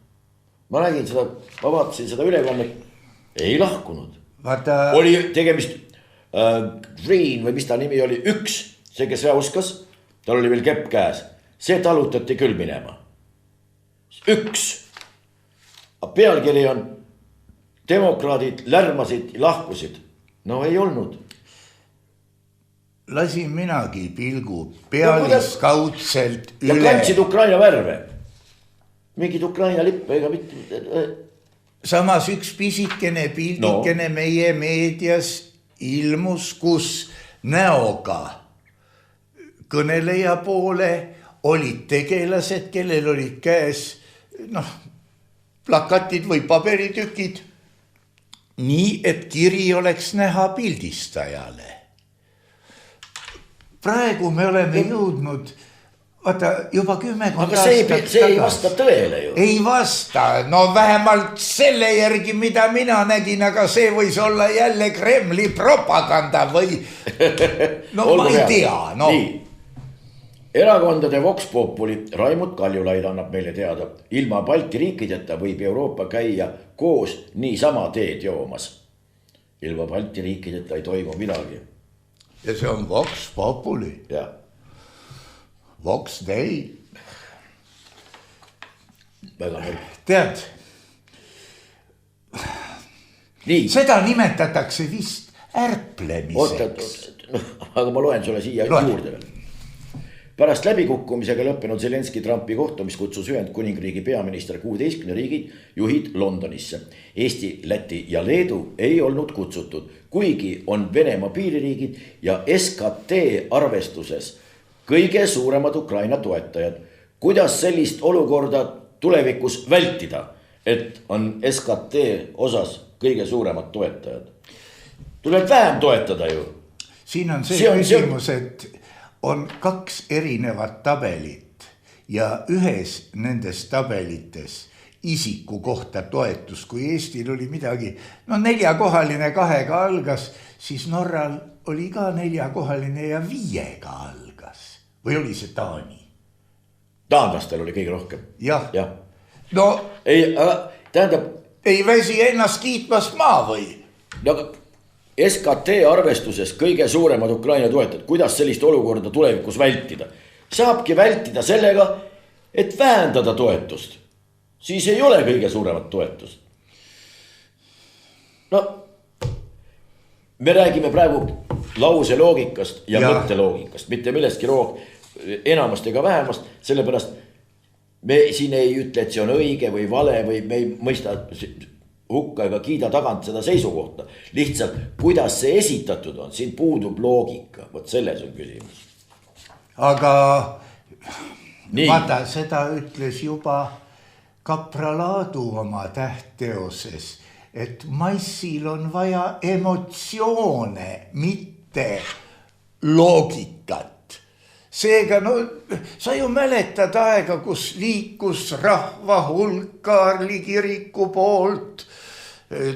Ma nägin seda, ma vaatasin seda ülekannet, ei lahkunud. Oli tegemist Green või mis ta nimi oli, üks, see kes räuskas, tal oli veel kepp käes, see talutati küll minema. Üks. Pealkiri on demokraadid lärmasid, lahkusid. No ei olnud. Lasin minagi pilgu pealiskaudselt üle. Ja kandsid Ukraina värve. Mingid Ukraina lippe ega mitte. samas üks pisikene pildikene meie meedias ilmus, kus näoga kõneleja poole olid tegelased, kellel olid käes plakatid või paberitükid, nii et kiri oleks näha pildistajale. Praegu me oleme jõudnud, vaata juba 10 aga see ei vasta tõele ju. Ei vasta, no vähemalt selle järgi, mida mina nägin, aga see võis olla jälle Kremli propaganda või no ma ei tea. No. Nii. Erakondade Vox Populi Raimond Kaljulaid annab meile teada, ilma Balti riikideta võib Euroopa käia koos niisama teed joomas. Ilma Balti riikideta ei toimu midagi. Ja see on Vox Populi. Ja. Vox Dei. Väga nõrk. Tead, Nii. Seda nimetatakse vist ärplemiseks. Aga ma loen sulle siia juurde veel. Pärast läbikukkumisega lõppenud Zelenski Trumpi kohtumist kutsus Ühendkuningriigi peaminister 16 riigi juhid Londonisse. Eesti, Läti ja Leedu ei olnud kutsutud, kuigi on Venemaa piiririigid ja SKT arvestuses kõige suuremad Ukraina toetajad. Kuidas sellist olukorda tulevikus vältida, et on SKT osas kõige suuremad toetajad? Tuleb vähem toetada ju. Siin on see küsimus, et on 2 erinevat tabelit ja ühes nendes tabelites isiku kohta toetus, kui Eestil oli midagi, 4-kohaline 2-ga algas, siis Norral oli ka 4-kohaline ja 5-ga algas. Või oli see Taani? Taanlastel oli kõige rohkem. Jah. No ei, tähendab. Ei väsi ennast kiitmast maa või? No SKT arvestuses kõige suuremad Ukraina toetajad, kuidas sellist olukorda tulevikus vältida? Saabki vältida sellega, et vähendada toetust. Siis ei ole kõige suuremat toetust. No, me räägime praegu lause loogikast ja mõtteloogikast, mitte millestki enamast ega vähemast, sellepärast me siin ei ütle, et see on õige või vale või me ei mõista hukka ega kiida tagant seda seisukohta. Lihtsalt, kuidas see esitatud on, siin puudub loogika. Võt selles on küsimus. Aga vaata, seda ütles juba Kapralaadu oma tähtteoses, et massil on vaja emotsioone, mitte loogikat. Seega, sa ju mäletad aega, kus liikus rahva hulk Kaarli kiriku poolt,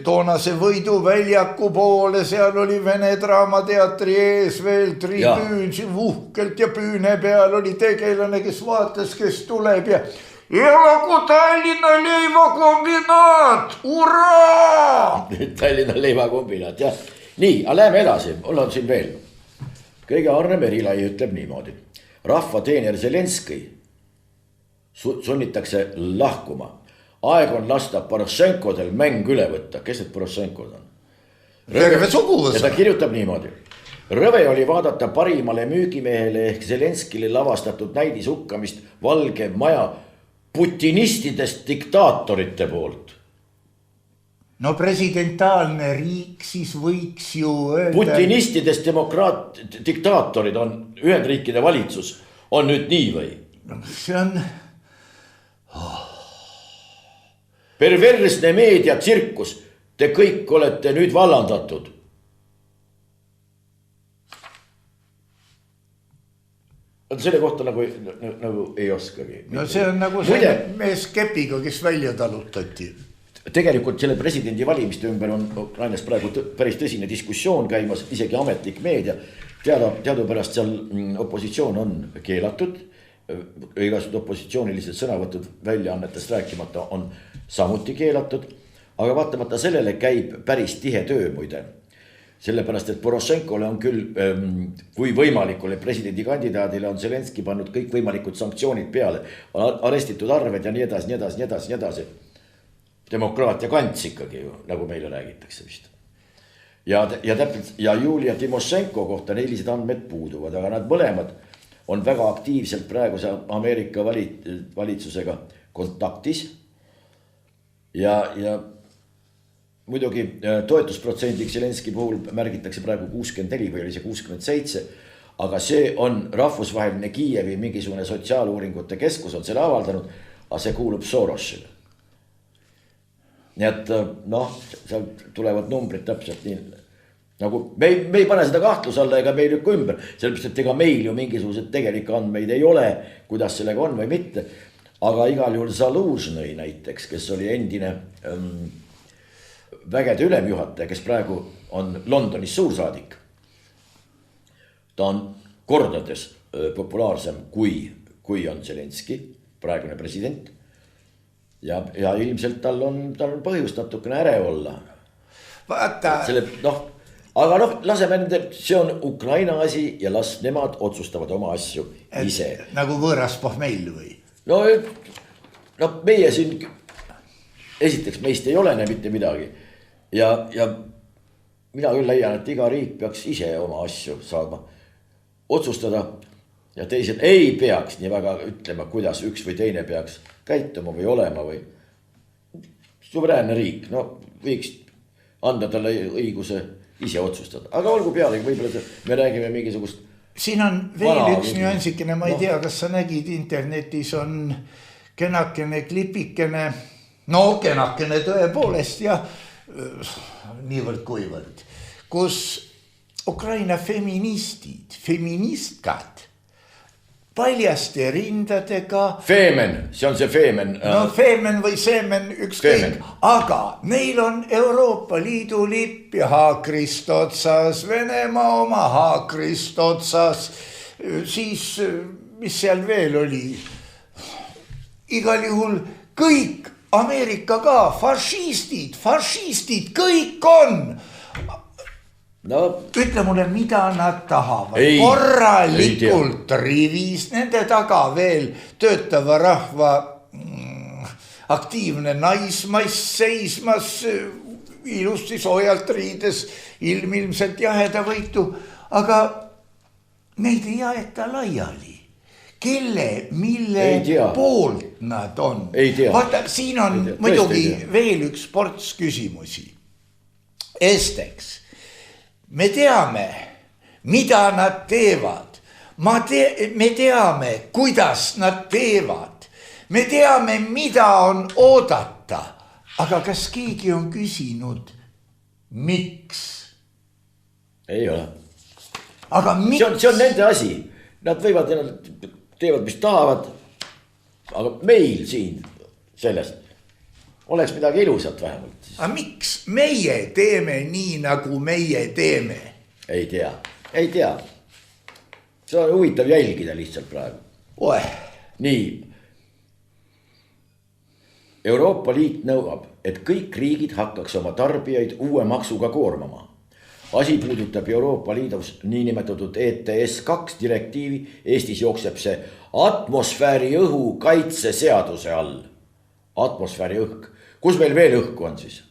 toonase Võiduväljaku poole, seal oli Vene Draamateatri ees veel tribüün, uhkelt ja püüne peal oli tegelane, kes vaatas, kes tuleb ja elagu Tallinna leivakombinaat, uraa! Tallinna leivakombinaat, jah. Nii, aga läheme edasi, mul on siin veel. Kõige Arne Merilai ütleb niimoodi. Rahvateener Zelenski sunnitakse lahkuma. Aeg on lasta Poroshenkodel mäng üle võtta. Kes need Poroshenkod on? Terve suguvõsa. Ja ta kirjutab niimoodi. Rõve oli vaadata parimale müügimehele ehk Zelenskile lavastatud näidis hukkamist Valge Maja putinistidest diktaatorite poolt. No presidentaalne riik siis võiks ju öelda... Putinistidest diktaatorid on Ühendriikide valitsus. On nüüd nii või? See on... Perversne meedia tsirkus. Te kõik olete nüüd vallandatud. Selle kohta nagu ei oskagi. No see on nagu see mees kepiga, kes välja talutati. Tegelikult selle presidendi valimiste ümber on Ukrainas praegu päris tõsine diskussioon käimas, isegi ametlik meedia. Teadupärast seal opositsioon on keelatud, igasugused opositsioonilised sõnavõtud väljaannetest rääkimata on samuti keelatud, aga vaatamata sellele käib päris tihe töö muide. Sellepärast, et Poroshenkole on küll, kui võimalikule presidendikandidaadile on Zelenski pannud kõik võimalikud sanktsioonid peale, arestitud arved ja nii edasi, nii edasi, nii edasi, nii edasi. Demokraatia kants ikkagi ju, nagu meile räägitakse vist. Ja Julia Timoshenko kohta nelised andmed puuduvad, aga nad mõlemad on väga aktiivselt praeguse Ameerika valitsusega kontaktis. Ja muidugi toetusprotsendiks Zelenski puhul märgitakse praegu 64 või oli see 67. Aga see on rahvusvaheline Kiievi mingisugune sotsiaaluuringute keskus on selle avaldanud, aga see kuulub Sorosile. Nii et noh, seal tulevad numbrid täpselt nii. Nagu me ei pane seda kahtluse alla ega me ei lükka ümber, sellepärast, et ega meil ju mingisugused tegelik andmeid ei ole, kuidas sellega on või mitte. Aga igal juhul Zaluznõi näiteks, kes oli endine vägede ülemjuhataja, kes praegu on Londonis suursaadik. Ta on kordades populaarsem kui on Zelenski, praegune president. Ja ilmselt tal on põhjust natukene ärev olla. Vaata. Aga laseme nende, see on Ukraina asi ja las nemad otsustavad oma asju ise. Nagu võõras pohmeil või? No meie siin, esiteks meist ei olene mitte midagi. Ja mina küll leian, et iga riik peaks ise oma asju saama otsustada ja teised ei peaks nii väga ütlema, kuidas üks või teine peaks käituma või olema või suveräänne riik, võiks anda talle õiguse ise otsustada, aga olgu peale, võib-olla me räägime mingisugust. Siin on veel üks nüansikene, ma ei tea, kas sa nägid internetis on kenakene klipikene, kenakene tõepoolest ja niivõrd kuivõrd, kus Ukraina feministkad paljaste rindadega. Feemen, see on see Feemen. Feemen või Seemen, ükskõik, aga neil on Euroopa Liidu lipp ja haakrist otsas, Venemaa oma haakrist otsas, siis mis seal veel oli, igal juhul kõik, Ameerika ka, fašistid, kõik on. Ütle mulle, mida nad tahavad. Korralikult rivis, nende taga veel töötava rahva aktiivne naismass seismas, ilusti soojalt riides, ilmselt jaheda võitu, aga neid ei aeta laiali. Mille poolt nad on. Vaata, siin on muidugi veel üks ports küsimusi. Esiteks. Me teame, mida nad teevad. Me teame, kuidas nad teevad. Me teame, mida on oodata. Aga kas keegi on küsinud, miks? Ei ole. Aga miks? See on nende asi. Nad võivad, teevad, mis tahavad. Aga meil siin sellest oleks midagi ilusat vähemalt. Aga miks meie teeme nii, nagu meie teeme? Ei tea. See on huvitav jälgida lihtsalt praegu. Nii. Euroopa Liit nõuab, et kõik riigid hakkaks oma tarbijaid uue maksuga koormama. Asi puudutab Euroopa Liidus niinimetatud ETS2 direktiivi. Eestis jookseb see atmosfääri õhu kaitse seaduse all. Atmosfääri õhk. Kus meil veel õhku on siis?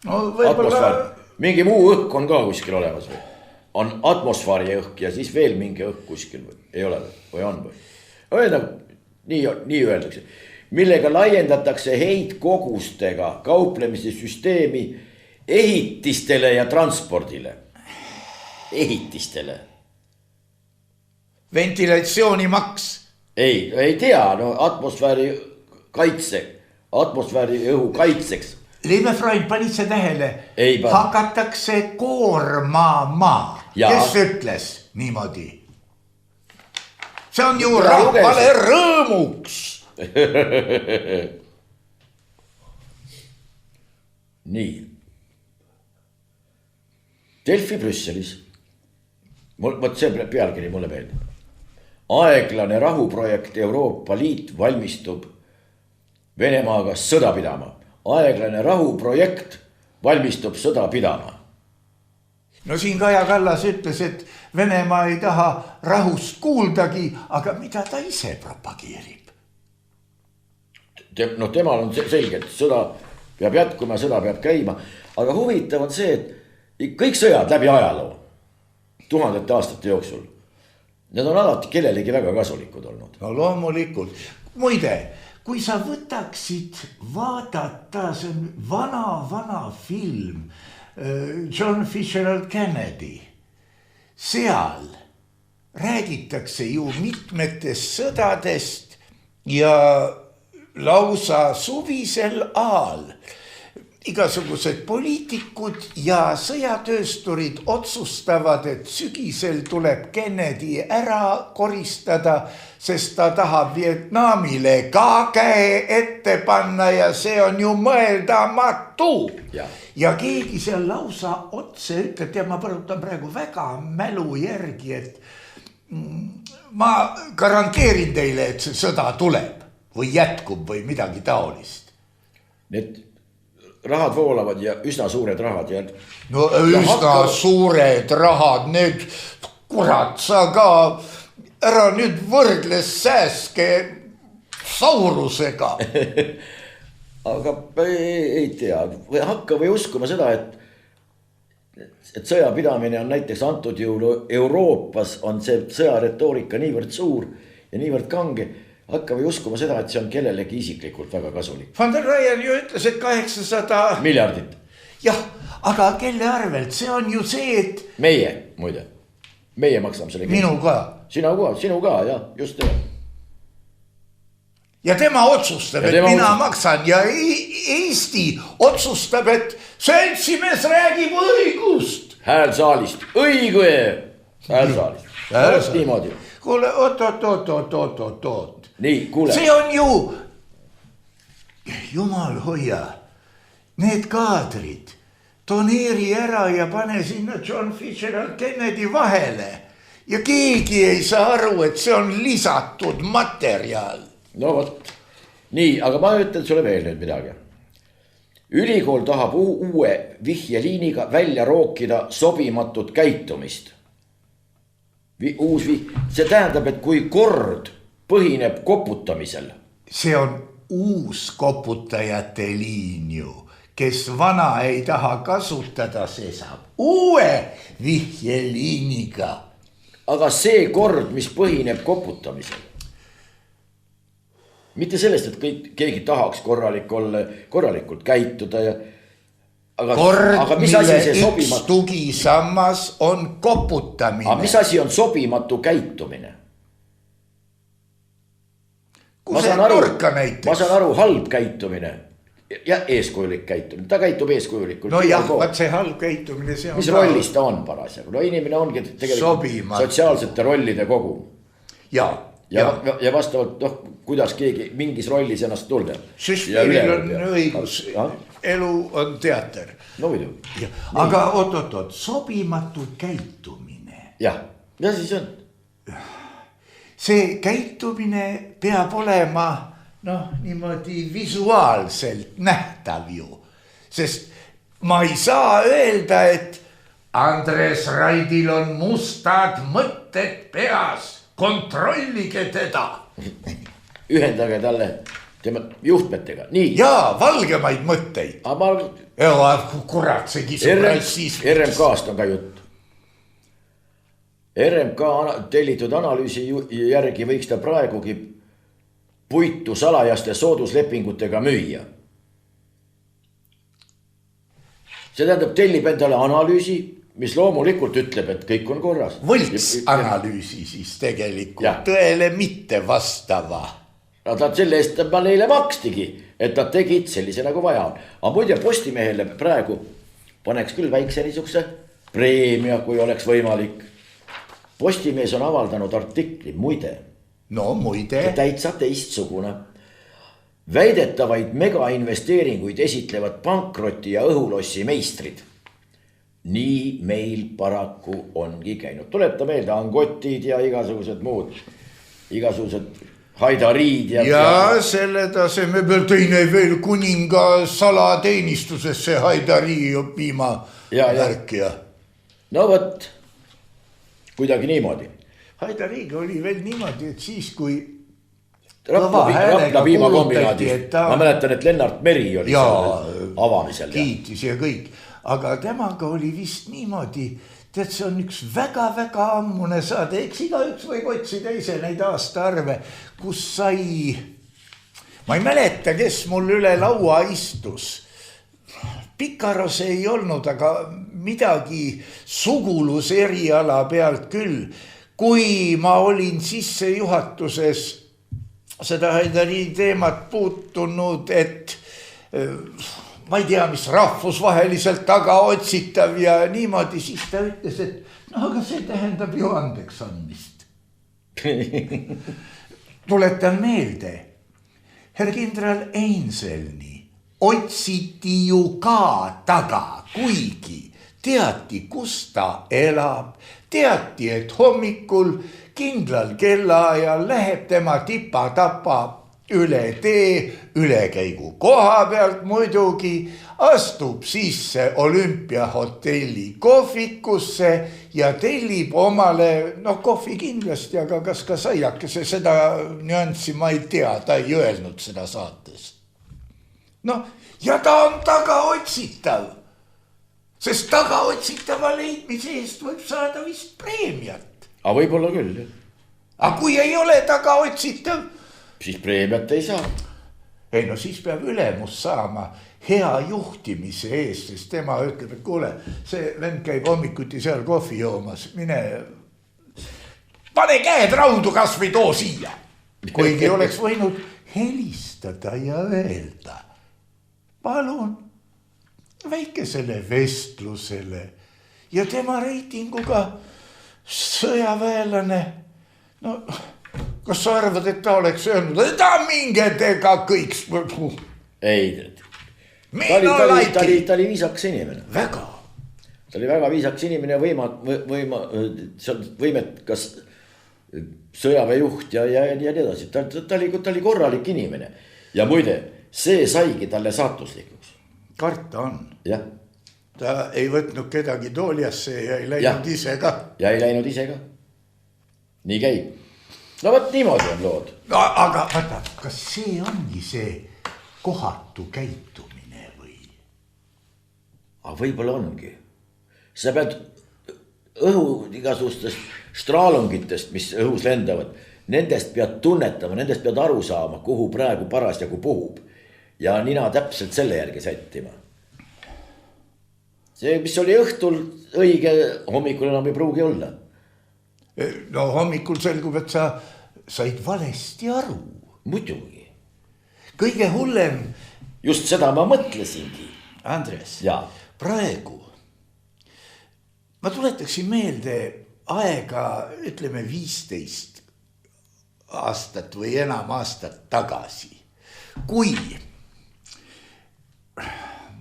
Atmosfäär. Mingi muu õhk on ka kuskil olemas või? On atmosfääri õhk ja siis veel mingi õhk kuskil või? Ei ole või on või? Nii öeldakse. Millega laiendatakse heitkogustega kauplemise süsteemi ehitistele ja transpordile. Ehitistele. Ventilatsioonimaks. Ei tea, atmosfääri kaitse. Atmosfääri õhu kaitseks. Liebe Freund, panid see tähele? Hakatakse koormama. Kes ütles niimoodi? See on ju rahvale rõõmuks. Nii. Delfi Brüsselis. See pealkiri mulle meeldib. Aeglane rahuprojekt Euroopa Liit valmistub Venemaaga sõda pidama. Aeglane rahuprojekt valmistub sõda pidama. No siin Kaja Kallas ütles, et Venemaa ei taha rahust kuuldagi, aga mida ta ise propageerib? Temal on selge, et sõda peab jätkuma, sõda peab käima. Aga huvitav on see, et kõik sõjad läbi ajaloo, tuhandete aastate jooksul, need on alati kellelegi väga kasulikud olnud. No loomulikult. Muide, kui sa võtaksid vaadata, see on vana film, John Fitzgerald Kennedy, seal räägitakse ju mitmetest sõdadest ja lausa suvisel ajal igasugused poliitikud ja sõjatöösturid otsustavad, et sügisel tuleb Kennedy ära koristada, sest ta tahab Vietnamile ka käe ette panna ja see on ju mõeldamatu. Ja keegi seal lausa otse ütleb, ja ma põrutan praegu väga mälu järgi, et ma garanteerin teile, et see sõda tuleb või jätkub või midagi taolist. Need rahad voolavad ja üsna suured rahad. No üsna suured rahad, need kurat, sa ka ära nüüd võrdles sääske saurusega. Aga ei tea, hakka või uskuma seda, et sõjapidamine on näiteks antud juhul Euroopas on see sõjaretoorika niivõrd suur ja niivõrd kange. Hakka või uskuma seda, et see on kellelegi isiklikult väga kasulik. Van der Leyen ju ütles, et 800 miljardit. Jah, aga kelle arvelt? See on ju see, et... Meie, muide. Meie maksame selle. Minu ka. Sinu ka, jah, just teha. Ja tema otsustab, et mina maksan ja Eesti otsustab, et seltsimees räägib õigust. Hääl saalist, õige hääl saalist. Niimoodi. Kuule, oot. Nii, kuule. See on ju, jumal hoia, need kaadrid, toneeri ära ja pane sinna John Fitzgerald Kennedy vahele. Ja keegi ei saa aru, et see on lisatud materjal. No võt, nii, aga ma ütlen sulle veel nüüd midagi. Ülikool tahab uue vihjeliiniga välja rookida sobimatut käitumist. See tähendab, et kui kord põhineb koputamisel. See on uus koputajate liin ju, kes vana ei taha kasutada, see saab uue vihjeliiniga. Aga see kord, mis põhineb koputamisel. Mitte sellest, et keegi tahaks korralikult käituda ja... Kord, mille üks tugisammas on koputamine. Aga mis asi on sobimatu käitumine? Ma saan aru, halb käitumine ja eeskujulik käitumine. Ta käitub eeskujulikult. No jah, vaat see halb käitumine, see on... Mis rollis ta on parasjagu? No inimene ongi tegelikult sotsiaalsete rollide kogu. Ja vastavalt, kuidas keegi mingis rollis ennast tunneb. Šešpiril on õigus, elu on teater. No muidu. Aga oot, sobimatu käitumine. Ja siis on. See käitumine peab olema niimoodi visuaalselt nähtav ju. Sest ma ei saa öelda, et Andres Raidil on mustad mõtted peas. Kontrollige teda. Ühendage talle tema juhtmetega. Nii. Jaa, valgemaid mõtteid. Kurat, see kisub rassism. RMK-st on ka jutt. RMK tellitud analüüsi järgi võiks ta praegugi puitu salajaste sooduslepingutega müüa. See tähendab, tellib endale analüüsi, mis loomulikult ütleb, et kõik on korras. Võlts analüüsi siis tegelikult tõele mitte vastava. No ta selle eest ma neile makstigi, et nad tegid sellise nagu vaja on. Aga muide Postimehele praegu paneks küll väikse niisuguse preemia, kui oleks võimalik. Postimees on avaldanud artikli, muide. No muide. Täitsa teistsugune. Väidetavaid megainvesteeringuid esitlevad pankroti ja õhulossi meistrid. Nii meil paraku ongi käinud. Tuleta meelde angotid ja igasugused muud. Igasugused haidariid. Ja selle taseme peal teine veel kuninga salateenistusesse haidari õppima värk ja. No võt. Kuidagi niimoodi. Haidariga oli veel niimoodi, et siis kui Rapla piimakombinaadis. Ma mäletan, et Lennart Meri oli seal avamisel. Kiitis ja kõik. Aga temaga oli vist niimoodi, tead, see on üks väga-väga ammune saade. Eks igaüks võib otsida ise neid aastaarve, kus sai ma ei mäleta, kes mul üle laua istus. Pikaros ei olnud, aga midagi suguluseriala pealt küll. Kui ma olin sissejuhatuses seda Haidari teemat puutunud, et ma ei tea, mis rahvusvaheliselt taga otsitav ja niimoodi, siis ta ütles, et no aga see tähendab ju andeks andmist. Tuletan meelde, herr kindral Einselni otsiti ju ka taga, kuigi teati, kus ta elab, teati, et hommikul kindlal kellaajal läheb tema tipa-tapa üle tee, ülekäigu koha pealt muidugi, astub sisse Olümpiahotelli kohvikusse ja tellib omale, kohvi kindlasti, aga kas ka saiakese, seda nüanssi ma ei tea, ta ei öelnud seda saates. Ja ta on tagaotsitav, sest tagaotsitava leidmise eest võib saada vist preemiat. Aga võib-olla küll. Aga kui ei ole tagaotsitav, siis preemiat ei saa. Ei siis peab ülemus saama hea juhtimise eest, sest tema ütleb, et kuule, see vend käib hommikuti seal kohvi joomas, mine, pane käed raudu, kas või too siia. Kuigi oleks võinud helistada ja öelda, palun väikesele vestlusele ja tema reitinguga sõjaväelane, kas sa arvad, et ta oleks öelnud, et minge tega kõik. Ei, ta oli viisakas inimene. Väga. Ta oli väga viisakas inimene, võimekas sõjaväejuht ja nii edasi. Ta oli korralik inimene. Ja muide, see saigi talle saatuslikuks. Karta on. Jah. Ta ei võtnud kedagi tooliasse ja ei läinud ise ka. Ja ei läinud ise ka. Nii käib. No võt niimoodi on lood. Aga vaata, kas see ongi see kohatu käitumine või? Aga võib-olla ongi. Sa pead õhu igasugustest straalungitest, mis õhus lendavad, nendest pead tunnetama, nendest pead aru saama, kuhu praegu parasjagu puhub. Ja nina täpselt selle järgi sättima. See, mis oli õhtul õige, hommikul enam ei pruugi olla. Hommikul selgub, et sa said valesti aru. Muidugi. Kõige hullem. Just seda ma mõtlesingi. Andres, ja. Praegu ma tuletaksin meelde aega, ütleme 15 aastat või enam aastat tagasi. Kui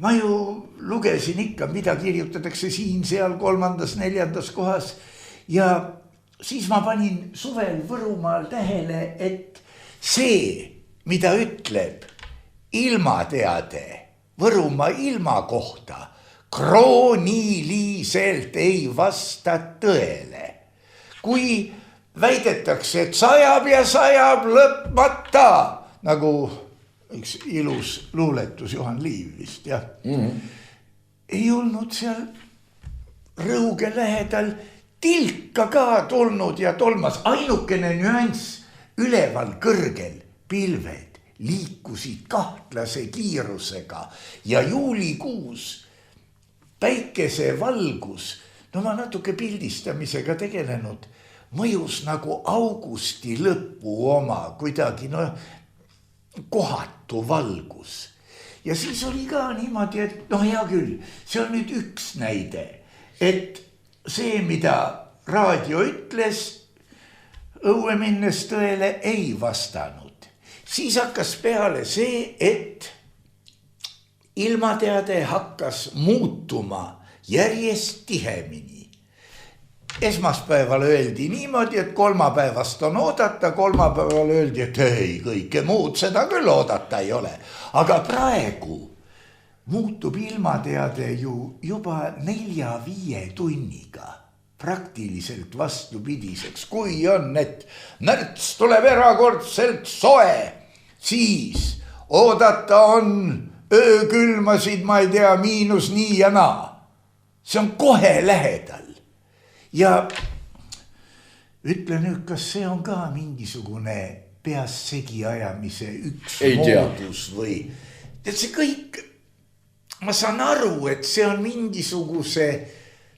ma ju lugesin ikka, mida kirjutatakse siin, seal 3., 4. kohas ja siis ma panin suvel Võrumaal tähele, et see, mida ütleb ilmateade Võrumaa ilma kohta, krooniliselt ei vasta tõele. Kui väidetakse, et sajab ja sajab lõpmata, nagu üks ilus luuletus Juhan Liiv vist, jah. Ei olnud seal Rõuge lähedal tilka ka tulnud ja tolmas. Ainukene nüanss, üleval kõrgel pilved liikusid kahtlase kiirusega ja juulikuus päikese valgus, ma natuke pildistamisega tegelenud, mõjus nagu augusti lõpu oma, kuidagi kohatu valgus. Ja siis oli ka niimoodi, et hea küll, see on nüüd üks näide, et see, mida raadio ütles, õue minnes tõele ei vastanud. Siis hakkas peale see, et ilmateade hakkas muutuma järjest tihemini. Esmaspäeval öeldi niimoodi, et kolmapäevast on oodata, kolmapäeval öeldi, et ei, kõike muud seda küll oodata ei ole. Aga praegu muutub ilmateade ju juba 4-5 tunniga praktiliselt vastupidiseks. Kui on, et märts tuleb erakordselt soe, siis oodata on öökülmasid, ma ei tea, miinus nii ja naa. See on kohe lähedal. Ja ütle nüüd, kas see on ka mingisugune peas segi ajamise üks Ei tea. moodus või et see kõik, ma saan aru, et see on mingisuguse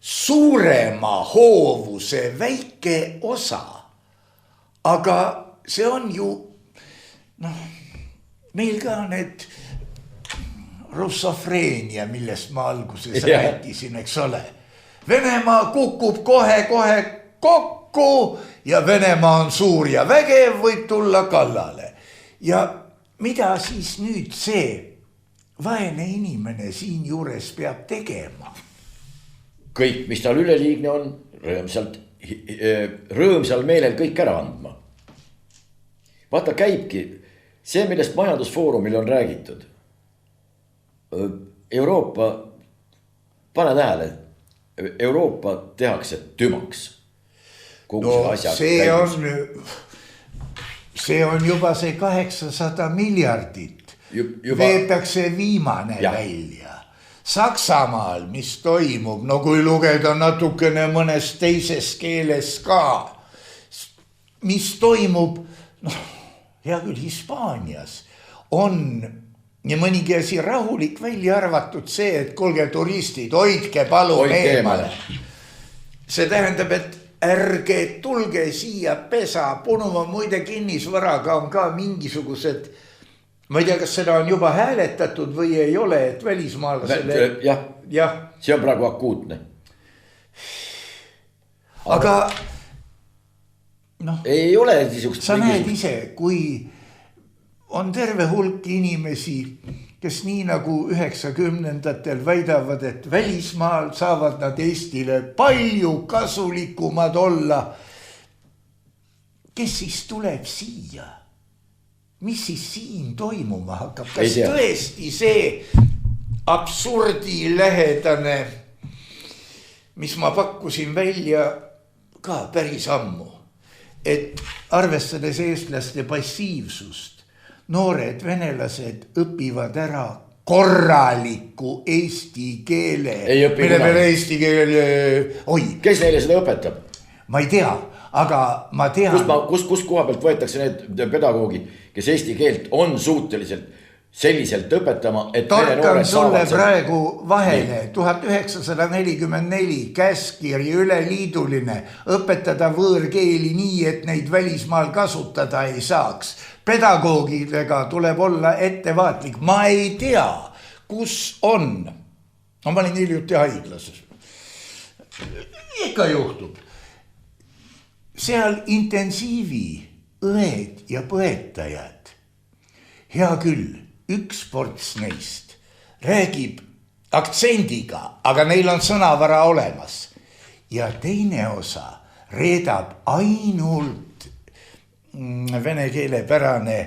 suurema hoovuse väike osa, aga see on ju meil ka need russofreenia, millest ma alguses rääkisin, eks ole. Venemaa kukub kohe kokku ja Venemaa on suur ja vägev, võib tulla kallale. Ja mida siis nüüd see vaene inimene siin juures peab tegema? Kõik, mis tal üleliigne on, rõõmsal meelel kõik ära andma. Vaata, käibki see, millest majandusfoorumil on räägitud. Euroopa, pane tähele, Euroopa tehakse tümaks. See on juba see 800 miljardit. Veetakse viimane välja. Saksamaal, mis toimub, no kui lugeda natukene mõnes teises keeles ka, mis toimub, hea küll, Hispaanias on ja mõnigi asi rahulik, välja arvatud see, et kuulge turistid, hoidke palun eemale. See tähendab, et ärge tulge siia pesa, Punumaa muide kinnisvaraga on ka mingisugused, ma ei tea, kas seda on juba hääletatud või ei ole, et välismaalasele... Jah, see on praegu akuutne. Aga ei ole niisugust... Sa näed ise, kui on terve hulk inimesi, kes nii nagu 90-ndatel väidavad, et välismaal saavad nad Eestile palju kasulikumad olla. Kes siis tuleb siia? Mis siis siin toimuma hakkab? Kas tõesti see absurdi lähedane, mis ma pakkusin välja ka päris ammu, et arvestades eestlaste passiivsust, noored venelased õpivad ära korraliku eesti keele. Mille peale eesti keele... Kes neile seda õpetab? Ma ei tea, aga ma tean... Kus koha pealt võetakse need pedagoogid, kes eesti keelt on suuteliselt selliselt õpetama, et... Torkan sulle praegu vahele 1944 käskiri üleliiduline õpetada võõrkeeli nii, et neid välismaal kasutada ei saaks. Pedagoogidega tuleb olla ettevaatlik. Ma ei tea, kus on. Ma olin hiljuti haiglases. Ikka juhtub. Seal intensiivi õed ja põetajad. Hea küll, üks ports neist räägib aktsendiga, aga neil on sõnavara olemas. Ja teine osa reedab ainult vene keele pärane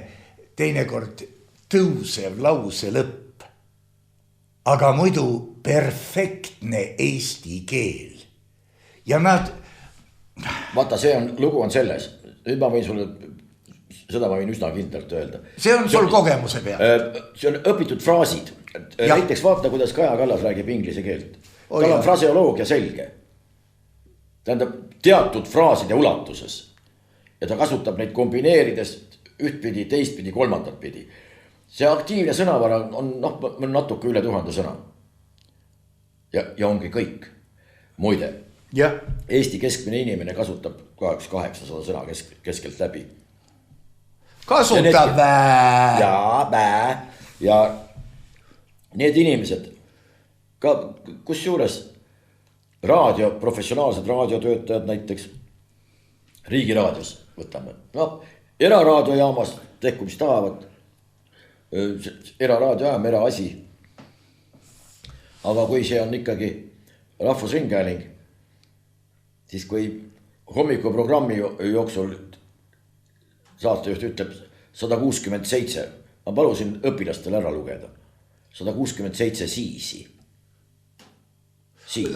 teinekord tõusev lause lõpp. Aga muidu perfektne eesti keel. Ja nad... Vaata, lugu on selles. Nüüd ma võin sulle, seda ma võin üsna kindlalt öelda. See on sul kogemuse peal. See on õpitud fraasid. Näiteks vaata, kuidas Kaja Kallas räägib inglise keelt. Tal on fraseoloogia selge. Tähendab, teatud fraaside ulatuses. Ja ta kasutab neid kombineerides ühtpidi, teistpidi, kolmandat pidi. See aktiivne sõnavara on natuke üle 1000 sõna. Ja ongi kõik. Muide, Eesti keskmine inimene kasutab 800 sõna keskelt läbi. Kasutab bää. Ja need inimesed, ka kus juures professionaalsed raadiotöötajad näiteks, Riigiraadios võtame. Eraraadiojaamas tehku, mis tahavad. Eraraadiojaam, eraasi. Aga kui see on ikkagi Rahvusringhääling, siis kui hommikuprogrammi jooksul saatejuht ütleb 167, ma palusin õpilastel ära lugeda. 167 siisi. Siis.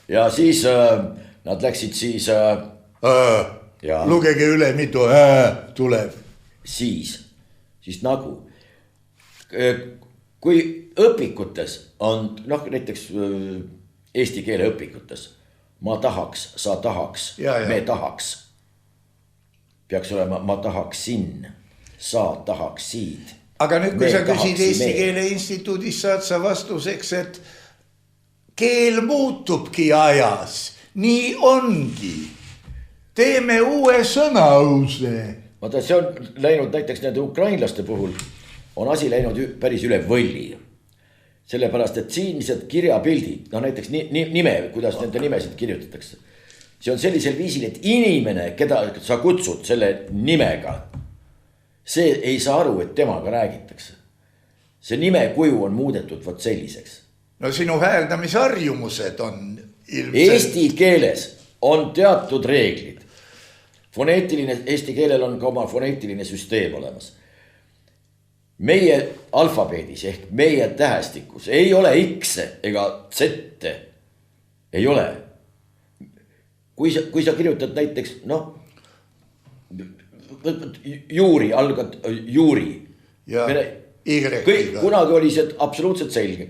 Ja siis nad läksid siis... Lugege üle, mitu tuleb. Siis nagu. Kui õpikutes on, näiteks eesti keele õpikutes, ma tahaks, sa tahaks, me tahaks. peaks olema ma tahaksin, sa tahaksid. aga nüüd, kui sa küsid Eesti Keele Instituudis, saad sa vastuseks, et keel muutubki ajas, nii ongi. Teeme uue sõnause. Vaata, see on läinud näiteks nende ukrainlaste puhul, on asi läinud päris üle võlli. Sellepärast, et siinsed kirjapildid, no näiteks nime, kuidas nende nimesid kirjutatakse. See on sellisel viisil, et inimene, keda sa kutsud selle nimega, see ei saa aru, et temaga räägitakse. See nime kuju on muudetud võt selliseks. No sinu hääldamisharjumused on ilmselt. Eesti keeles on teatud reeglid. Eesti keelel on ka oma foneetiline süsteem olemas. Meie alfabeedis ehk meie tähestikus ei ole X-e ega Z-e. Ei ole. Kui sa kirjutad näiteks, juuri, algad juuri. Ja Y-ga. Kunagi oli see absoluutselt selge.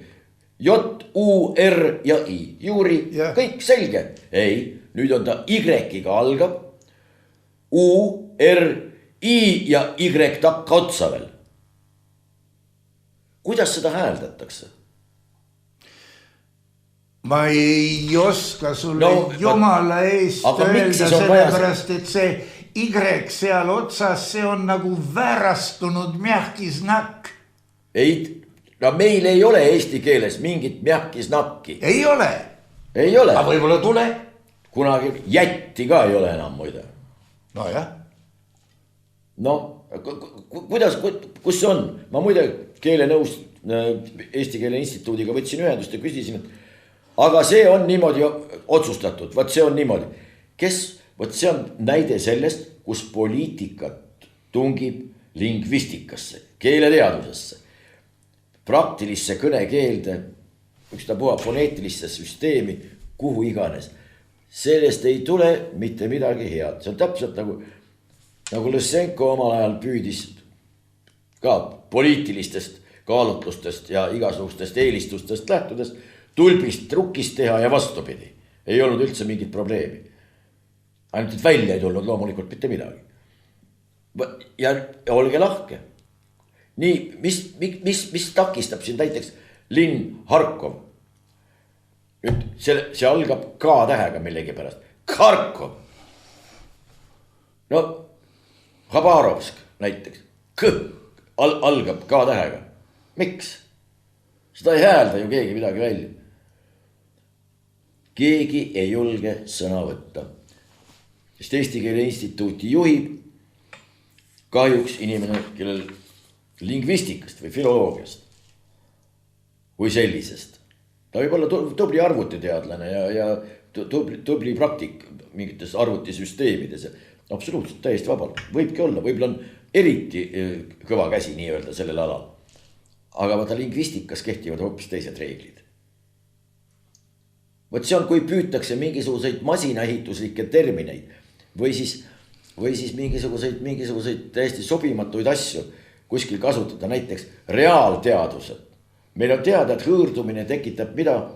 J, U, R ja I. Juuri, kõik selge. Ei, nüüd on ta Y-ga algab. U, R, I ja Y takka otsa veel. Kuidas seda hääldatakse? Ma ei oska sulle jumala eest öelda, sellepärast, et see Y seal otsas, see on nagu väärastunud mjahkisnakk. Ei, meil ei ole eesti keeles mingit mjahkisnakki. Ei ole. Ei ole. Aga võib-olla tule. Kunagi jätti ka ei ole enam muide. No jah. Kus see on? Ma muide keelenõus Eesti Keele Instituudiga võtsin ühendust ja küsisin, aga see on niimoodi otsustatud, võt see on niimoodi. Võt see on näide sellest, kus poliitikat tungib lingvistikasse, keeleteadusesse, praktilisse kõnekeelde, ükstapuha foneetilisse süsteemi, kuhu iganes. Sellest ei tule mitte midagi head. See on täpselt nagu Lõssenko omal ajal püüdis ka poliitilistest kaalutlustest ja igasugustest eelistustest lähtudes tulbist trukist teha ja vastupidi. Ei olnud üldse mingit probleemi. Ainult et välja ei tulnud loomulikult mitte midagi. Ja olge lahke. Nii, mis takistab siin näiteks linn Harkov? Nüüd see algab K-tähega millegi pärast. Kharkov. Khabarovsk näiteks. Algab K-tähega. Miks? Seda ei häälda ju keegi midagi välja. Keegi ei julge sõna võtta. Sest Eesti Keele Instituuti juhib kahjuks inimene, kellel lingvistikast või filoloogiast kui sellisest. Ta võib olla tubli arvutiteadlane ja tubli praktik mingites arvutisüsteemides. Absoluutselt täiesti vabalt. Võibki olla, võib-olla on eriti kõva käsi nii öelda sellel alal. Aga vaata lingvistikas kehtivad hoopis teised reeglid. Võt see on, kui püütakse mingisuguseid masinaehituslikke termineid või siis mingisuguseid täiesti sobimatuid asju kuskil kasutada, näiteks reaalteadused. Meil on teada, et hõõrdumine tekitab mida?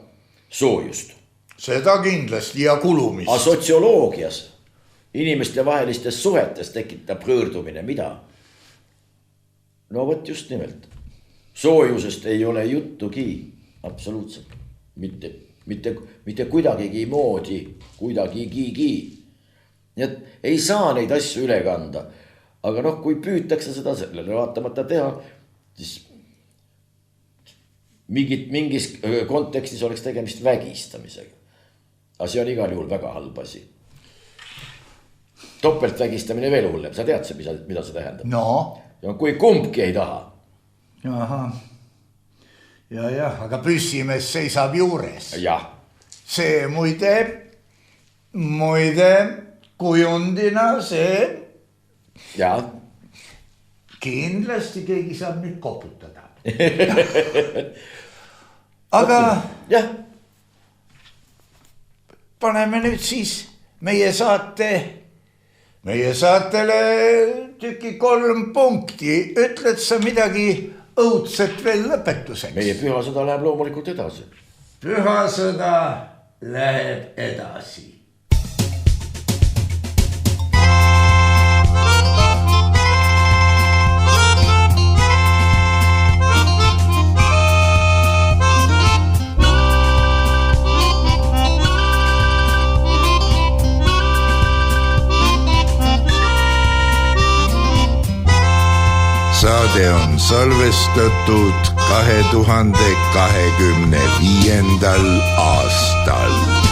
Soojust. Seda kindlasti ja kulumist. A sotsioloogias inimeste vahelistes suhetes tekitab hõõrdumine mida? No võt just nimelt. Soojusest ei ole juttugi. Absoluutselt. Mitte kuidagigi moodi. Kuidagigi. Nii et ei saa neid asju üle kanda. Aga kui püütakse seda sellele vaatamata teha, siis mingis kontekstis oleks tegemist vägistamisega. Aga see on igal juhul väga halb asi. Topeltvägistamine veel hullem, sa tead see, mida see tähendab? No. Ja kui kumbki ei taha. Aha. Ja, aga püssimees seisab juures. Jah. See muide kujundina see. Ja. Kindlasti keegi saab nüüd koputada. Aga jah. Paneme nüüd siis meie saatele tüki 3 punkti. Ütled sa midagi õudset veel lõpetuseks? Meie pühasõda läheb loomulikult edasi. Pühasõda läheb edasi. saade on salvestatud 2025. aastal.